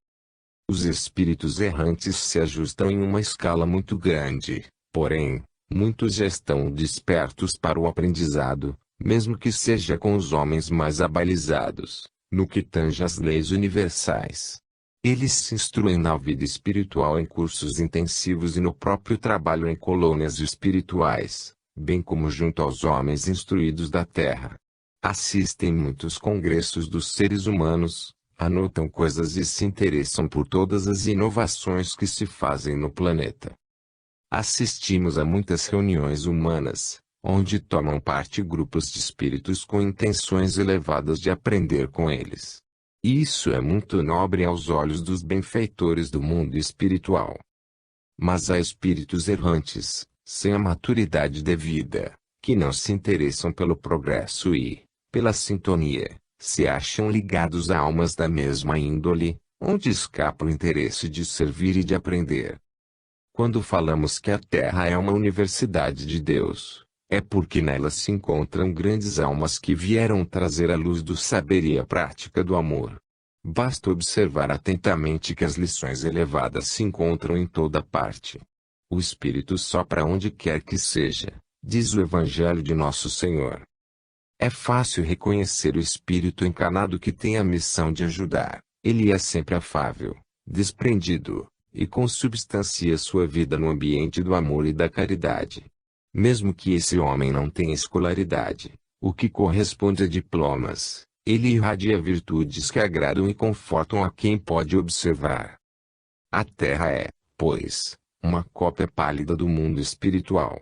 Os espíritos errantes se ajustam em uma escala muito grande, porém, muitos já estão despertos para o aprendizado, mesmo que seja com os homens mais abalizados, no que tange às leis universais. Eles se instruem na vida espiritual em cursos intensivos e no próprio trabalho em colônias espirituais, bem como junto aos homens instruídos da terra. Assistem muitos congressos dos seres humanos, anotam coisas e se interessam por todas as inovações que se fazem no planeta. Assistimos a muitas reuniões humanas, onde tomam parte grupos de espíritos com intenções elevadas de aprender com eles. Isso é muito nobre aos olhos dos benfeitores do mundo espiritual. Mas há espíritos errantes, sem a maturidade devida, que não se interessam pelo progresso e, pela sintonia, se acham ligados a almas da mesma índole, onde escapa o interesse de servir e de aprender. Quando falamos que a Terra é uma universidade de Deus, é porque nela se encontram grandes almas que vieram trazer a luz do saber e a prática do amor. Basta observar atentamente que as lições elevadas se encontram em toda parte. O Espírito sopra onde quer que seja, diz o Evangelho de Nosso Senhor. É fácil reconhecer o Espírito encarnado que tem a missão de ajudar. Ele é sempre afável, desprendido, e consubstancia sua vida no ambiente do amor e da caridade. Mesmo que esse homem não tenha escolaridade, o que corresponde a diplomas, ele irradia virtudes que agradam e confortam a quem pode observar. A Terra é, pois, uma cópia pálida do mundo espiritual.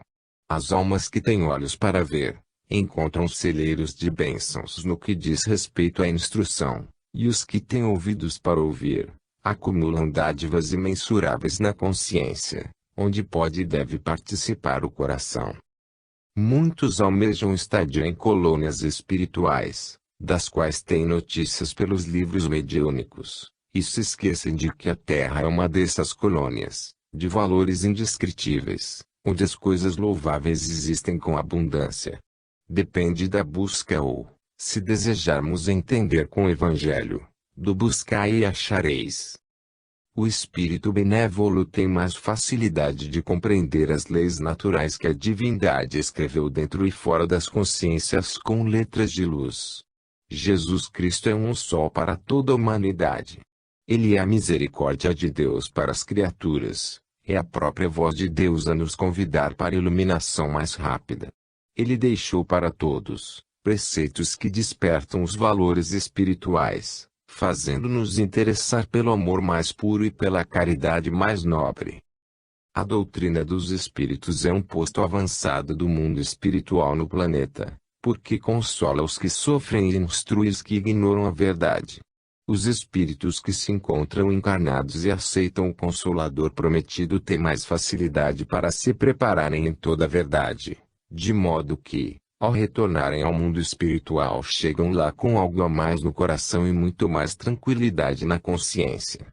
As almas que têm olhos para ver, encontram celeiros de bênçãos no que diz respeito à instrução, e os que têm ouvidos para ouvir, acumulam dádivas imensuráveis na consciência, onde pode e deve participar o coração. Muitos almejam estadia em colônias espirituais, das quais têm notícias pelos livros mediúnicos, e se esquecem de que a Terra é uma dessas colônias, de valores indescritíveis, onde as coisas louváveis existem com abundância. Depende da busca ou, se desejarmos entender com o Evangelho, do buscai e achareis. O espírito benévolo tem mais facilidade de compreender as leis naturais que a divindade escreveu dentro e fora das consciências com letras de luz. Jesus Cristo é um sol para toda a humanidade. Ele é a misericórdia de Deus para as criaturas, é a própria voz de Deus a nos convidar para a iluminação mais rápida. Ele deixou para todos preceitos que despertam os valores espirituais, fazendo-nos interessar pelo amor mais puro e pela caridade mais nobre. A doutrina dos espíritos é um posto avançado do mundo espiritual no planeta, porque consola os que sofrem e instrui os que ignoram a verdade. Os espíritos que se encontram encarnados e aceitam o Consolador prometido têm mais facilidade para se prepararem em toda a verdade, de modo que, ao retornarem ao mundo espiritual, chegam lá com algo a mais no coração e muito mais tranquilidade na consciência.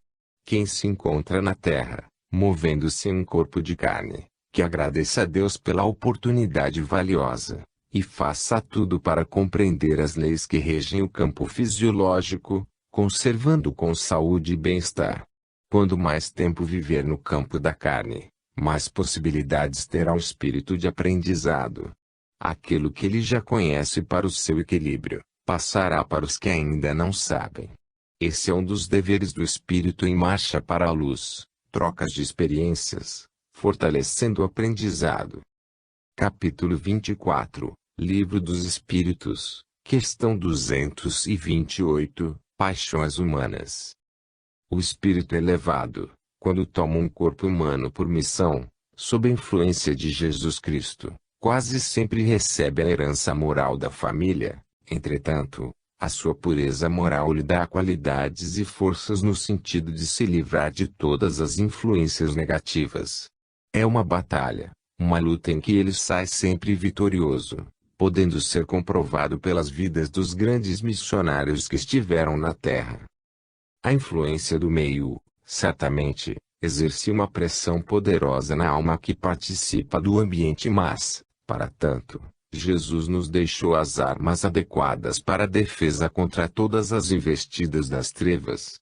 Quem se encontra na Terra, movendo-se em um corpo de carne, que agradeça a Deus pela oportunidade valiosa, e faça tudo para compreender as leis que regem o campo fisiológico, conservando com saúde e bem-estar. Quando mais tempo viver no campo da carne, mais possibilidades terá o espírito de aprendizado. Aquilo que ele já conhece para o seu equilíbrio, passará para os que ainda não sabem. Esse é um dos deveres do espírito em marcha para a luz, trocas de experiências, fortalecendo o aprendizado. Capítulo 24, Livro dos Espíritos, questão 228, Paixões humanas. O espírito elevado, quando toma um corpo humano por missão, sob a influência de Jesus Cristo, quase sempre recebe a herança moral da família. Entretanto, a sua pureza moral lhe dá qualidades e forças no sentido de se livrar de todas as influências negativas. É uma batalha, uma luta em que ele sai sempre vitorioso, podendo ser comprovado pelas vidas dos grandes missionários que estiveram na Terra. A influência do meio, certamente, exerce uma pressão poderosa na alma que participa do ambiente, mas, para tanto, Jesus nos deixou as armas adequadas para a defesa contra todas as investidas das trevas.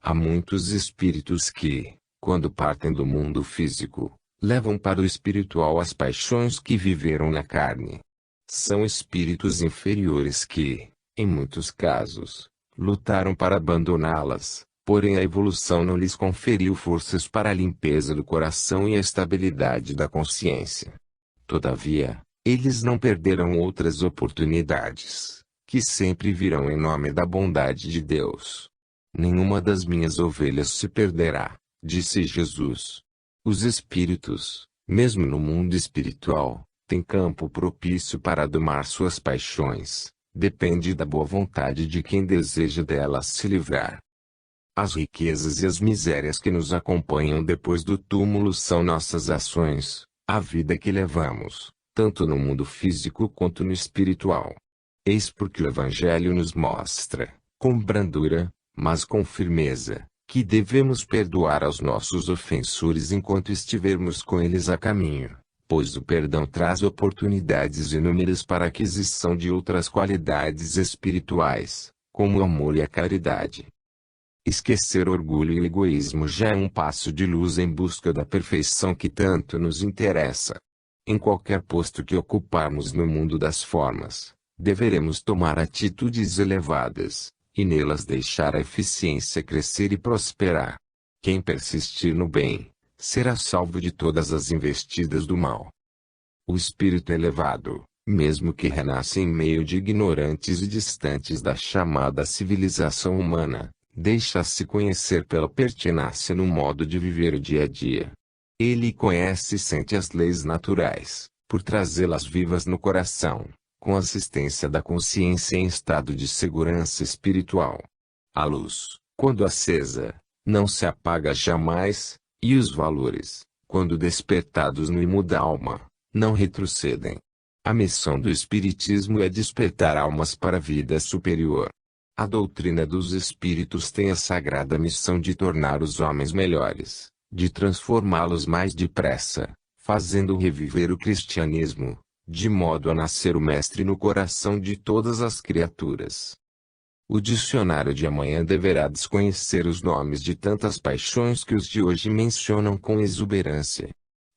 Há muitos espíritos que, quando partem do mundo físico, levam para o espiritual as paixões que viveram na carne. São espíritos inferiores que, em muitos casos, lutaram para abandoná-las, porém a evolução não lhes conferiu forças para a limpeza do coração e a estabilidade da consciência. Todavia, eles não perderam outras oportunidades, que sempre virão em nome da bondade de Deus. Nenhuma das minhas ovelhas se perderá, disse Jesus. Os espíritos, mesmo no mundo espiritual, têm campo propício para domar suas paixões. Depende da boa vontade de quem deseja delas se livrar. As riquezas e as misérias que nos acompanham depois do túmulo são nossas ações, a vida que levamos, tanto no mundo físico quanto no espiritual. Eis porque o Evangelho nos mostra, com brandura, mas com firmeza, que devemos perdoar aos nossos ofensores enquanto estivermos com eles a caminho, pois o perdão traz oportunidades inúmeras para a aquisição de outras qualidades espirituais, como o amor e a caridade. Esquecer orgulho e egoísmo já é um passo de luz em busca da perfeição que tanto nos interessa. Em qualquer posto que ocuparmos no mundo das formas, deveremos tomar atitudes elevadas, e nelas deixar a eficiência crescer e prosperar. Quem persistir no bem, será salvo de todas as investidas do mal. O espírito elevado, mesmo que renasça em meio de ignorantes e distantes da chamada civilização humana, deixa-se conhecer pela pertinácia no modo de viver o dia a dia. Ele conhece e sente as leis naturais, por trazê-las vivas no coração, com assistência da consciência em estado de segurança espiritual. A luz, quando acesa, não se apaga jamais, e os valores, quando despertados no imo da alma, não retrocedem. A missão do Espiritismo é despertar almas para a vida superior. A doutrina dos Espíritos tem a sagrada missão de tornar os homens melhores, de transformá-los mais depressa, fazendo reviver o cristianismo, de modo a nascer o Mestre no coração de todas as criaturas. O dicionário de amanhã deverá desconhecer os nomes de tantas paixões que os de hoje mencionam com exuberância.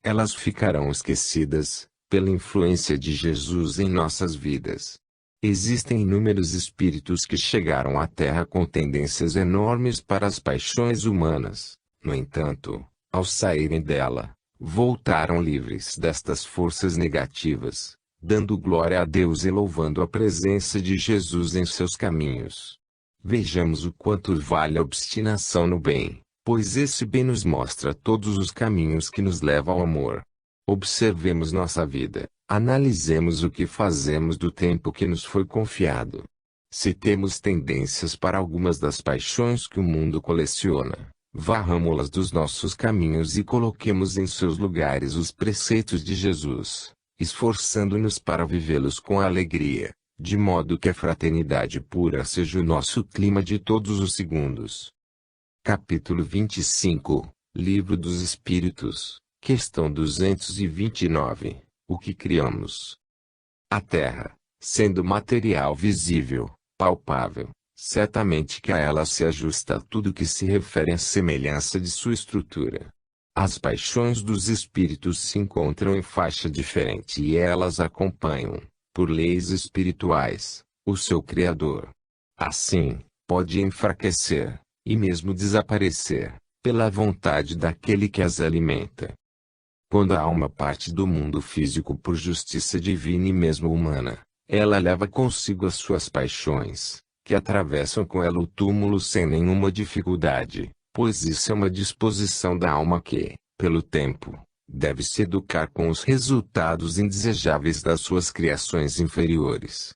Elas ficarão esquecidas, pela influência de Jesus em nossas vidas. Existem inúmeros espíritos que chegaram à Terra com tendências enormes para as paixões humanas. No entanto, ao saírem dela, voltaram livres destas forças negativas, dando glória a Deus e louvando a presença de Jesus em seus caminhos. Vejamos o quanto vale a obstinação no bem, pois esse bem nos mostra todos os caminhos que nos levam ao amor. Observemos nossa vida, analisemos o que fazemos do tempo que nos foi confiado. Se temos tendências para algumas das paixões que o mundo coleciona, varramo-las dos nossos caminhos e coloquemos em seus lugares os preceitos de Jesus, esforçando-nos para vivê-los com alegria, de modo que a fraternidade pura seja o nosso clima de todos os segundos. Capítulo 25, Livro dos Espíritos, questão 229, o que criamos? A Terra, sendo material visível, palpável, certamente que a ela se ajusta tudo que se refere à semelhança de sua estrutura. As paixões dos espíritos se encontram em faixa diferente e elas acompanham, por leis espirituais, o seu Criador. Assim, pode enfraquecer, e mesmo desaparecer, pela vontade daquele que as alimenta. Quando a alma parte do mundo físico por justiça divina e mesmo humana, ela leva consigo as suas paixões, que atravessam com ela o túmulo sem nenhuma dificuldade, pois isso é uma disposição da alma que, pelo tempo, deve se educar com os resultados indesejáveis das suas criações inferiores.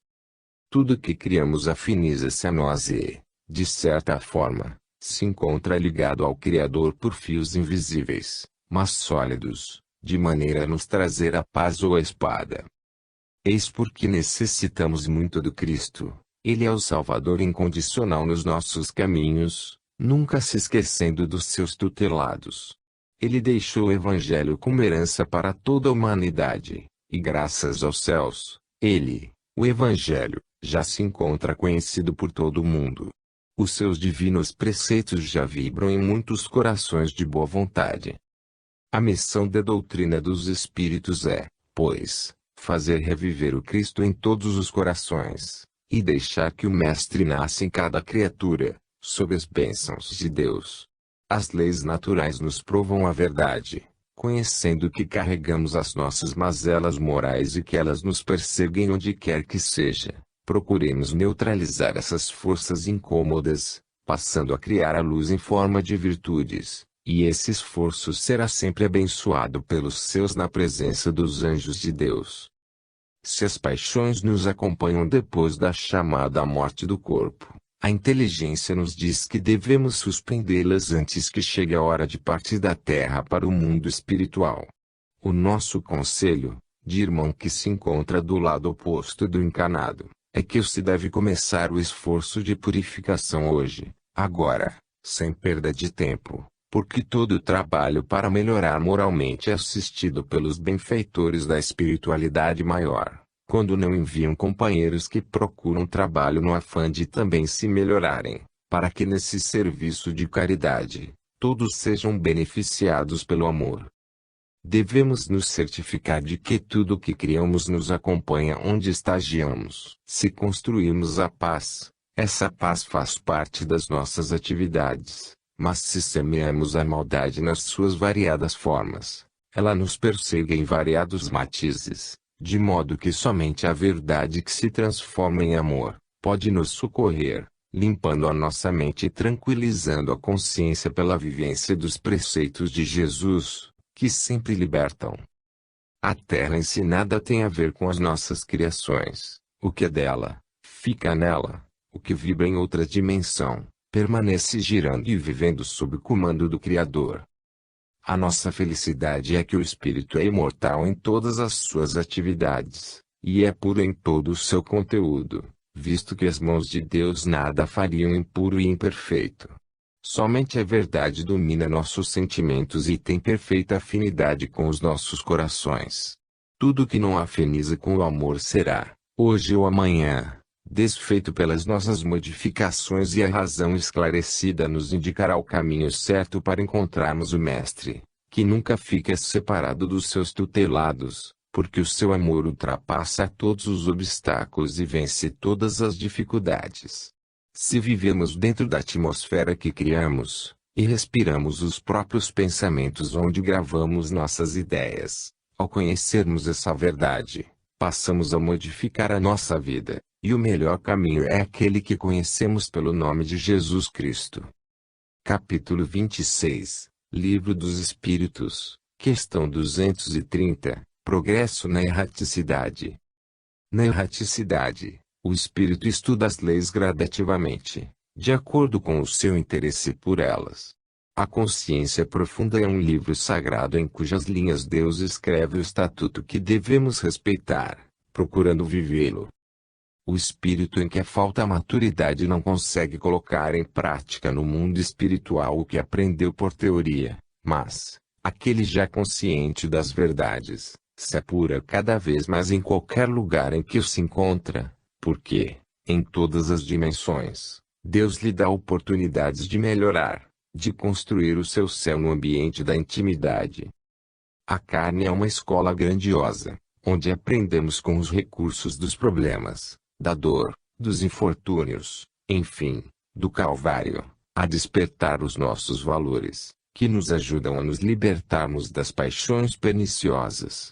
Tudo que criamos afiniza-se a nós e, de certa forma, se encontra ligado ao Criador por fios invisíveis, mas sólidos, de maneira a nos trazer a paz ou a espada. Eis porque necessitamos muito do Cristo. Ele é o Salvador incondicional nos nossos caminhos, nunca se esquecendo dos seus tutelados. Ele deixou o Evangelho como herança para toda a humanidade, e graças aos céus, ele, o Evangelho, já se encontra conhecido por todo o mundo. Os seus divinos preceitos já vibram em muitos corações de boa vontade. A missão da doutrina dos Espíritos é, pois, fazer reviver o Cristo em todos os corações, e deixar que o Mestre nasça em cada criatura, sob as bênçãos de Deus. As leis naturais nos provam a verdade, conhecendo que carregamos as nossas mazelas morais e que elas nos perseguem onde quer que seja. Procuremos neutralizar essas forças incômodas, passando a criar a luz em forma de virtudes, e esse esforço será sempre abençoado pelos seus na presença dos anjos de Deus. Se as paixões nos acompanham depois da chamada morte do corpo, a inteligência nos diz que devemos suspendê-las antes que chegue a hora de partir da terra para o mundo espiritual. O nosso conselho, de irmão que se encontra do lado oposto do encarnado, é que se deve começar o esforço de purificação hoje, agora, sem perda de tempo, porque todo o trabalho para melhorar moralmente é assistido pelos benfeitores da espiritualidade maior, quando não enviam companheiros que procuram trabalho no afã de também se melhorarem, para que nesse serviço de caridade, todos sejam beneficiados pelo amor. Devemos nos certificar de que tudo o que criamos nos acompanha onde estagiamos. Se construirmos a paz, essa paz faz parte das nossas atividades, mas se semeamos a maldade nas suas variadas formas, ela nos persegue em variados matizes, de modo que somente a verdade que se transforma em amor, pode nos socorrer, limpando a nossa mente e tranquilizando a consciência pela vivência dos preceitos de Jesus, que sempre libertam. A terra em si nada tem a ver com as nossas criações. O que é dela, fica nela. O que vibra em outra dimensão, permanece girando e vivendo sob o comando do Criador. A nossa felicidade é que o espírito é imortal em todas as suas atividades, e é puro em todo o seu conteúdo, visto que as mãos de Deus nada fariam impuro e imperfeito. Somente a verdade domina nossos sentimentos e tem perfeita afinidade com os nossos corações. Tudo que não afiniza com o amor será, hoje ou amanhã, desfeito pelas nossas modificações, e a razão esclarecida nos indicará o caminho certo para encontrarmos o Mestre, que nunca fica separado dos seus tutelados, porque o seu amor ultrapassa todos os obstáculos e vence todas as dificuldades. Se vivemos dentro da atmosfera que criamos, e respiramos os próprios pensamentos onde gravamos nossas ideias, ao conhecermos essa verdade, passamos a modificar a nossa vida, e o melhor caminho é aquele que conhecemos pelo nome de Jesus Cristo. Capítulo 26, Livro dos Espíritos, questão 230, Progresso na erraticidade. Na erraticidade, o espírito estuda as leis gradativamente, de acordo com o seu interesse por elas. A consciência profunda é um livro sagrado em cujas linhas Deus escreve o estatuto que devemos respeitar, procurando vivê-lo. O espírito em que falta maturidade não consegue colocar em prática no mundo espiritual o que aprendeu por teoria, mas, aquele já consciente das verdades, se apura cada vez mais em qualquer lugar em que se encontra, porque, em todas as dimensões, Deus lhe dá oportunidades de melhorar, de construir o seu céu no ambiente da intimidade. A carne é uma escola grandiosa, onde aprendemos com os recursos dos problemas, da dor, dos infortúnios, enfim, do Calvário, a despertar os nossos valores, que nos ajudam a nos libertarmos das paixões perniciosas.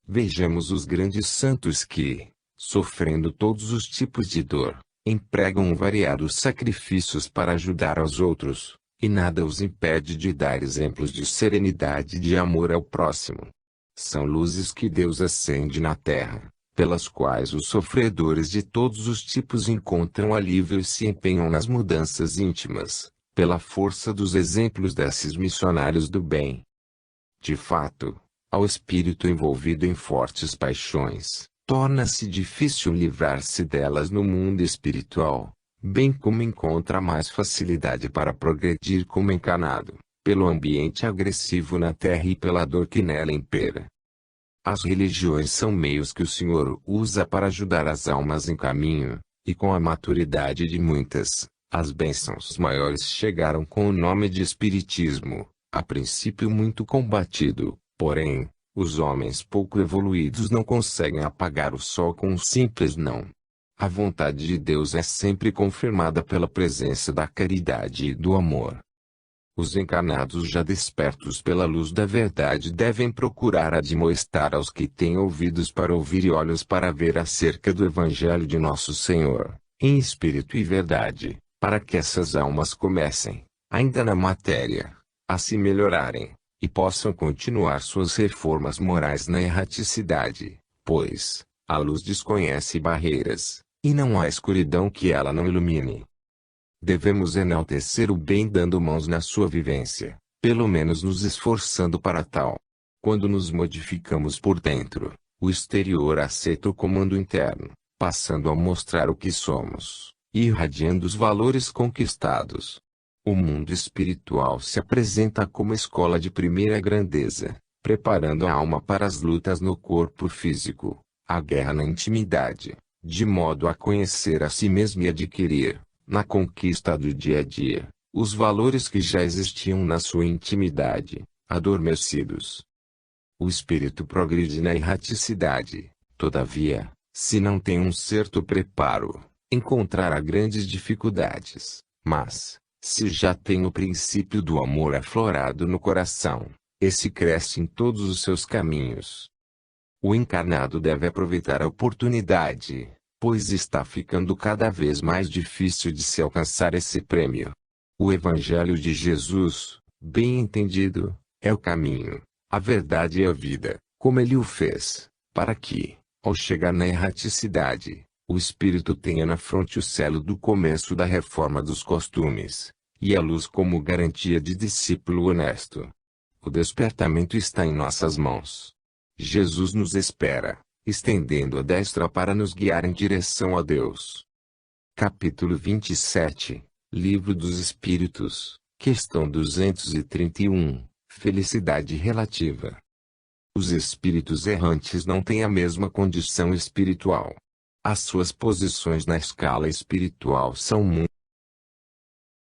Vejamos os grandes santos que, sofrendo todos os tipos de dor, empregam variados sacrifícios para ajudar aos outros, e nada os impede de dar exemplos de serenidade e de amor ao próximo. São luzes que Deus acende na terra, pelas quais os sofredores de todos os tipos encontram alívio e se empenham nas mudanças íntimas, pela força dos exemplos desses missionários do bem. De fato, ao espírito envolvido em fortes paixões, torna-se difícil livrar-se delas no mundo espiritual, bem como encontra mais facilidade para progredir como encarnado, pelo ambiente agressivo na terra e pela dor que nela impera. As religiões são meios que o Senhor usa para ajudar as almas em caminho, e com a maturidade de muitas, as bênçãos maiores chegaram com o nome de Espiritismo, a princípio muito combatido, porém, os homens pouco evoluídos não conseguem apagar o sol com um simples não. A vontade de Deus é sempre confirmada pela presença da caridade e do amor. Os encarnados já despertos pela luz da verdade devem procurar admoestar aos que têm ouvidos para ouvir e olhos para ver acerca do Evangelho de Nosso Senhor, em espírito e verdade, para que essas almas comecem, ainda na matéria, a se melhorarem, e possam continuar suas reformas morais na erraticidade, pois a luz desconhece barreiras, e não há escuridão que ela não ilumine. Devemos enaltecer o bem dando mãos na sua vivência, pelo menos nos esforçando para tal. Quando nos modificamos por dentro, o exterior aceita o comando interno, passando a mostrar o que somos, e irradiando os valores conquistados. O mundo espiritual se apresenta como escola de primeira grandeza, preparando a alma para as lutas no corpo físico, a guerra na intimidade, de modo a conhecer a si mesmo e adquirir, na conquista do dia a dia, os valores que já existiam na sua intimidade, adormecidos. O espírito progride na erraticidade, todavia, se não tem um certo preparo, encontrará grandes dificuldades, mas, se já tem o princípio do amor aflorado no coração, esse cresce em todos os seus caminhos. O encarnado deve aproveitar a oportunidade, pois está ficando cada vez mais difícil de se alcançar esse prêmio. O Evangelho de Jesus, bem entendido, é o caminho, a verdade e a vida, como ele o fez, para que, ao chegar na erraticidade, o espírito tenha na fronte o selo do começo da reforma dos costumes, e a luz como garantia de discípulo honesto. O despertamento está em nossas mãos. Jesus nos espera, estendendo a destra para nos guiar em direção a Deus. Capítulo 27, Livro dos Espíritos, questão 231, Felicidade relativa. Os espíritos errantes não têm a mesma condição espiritual. As suas posições na escala espiritual são muito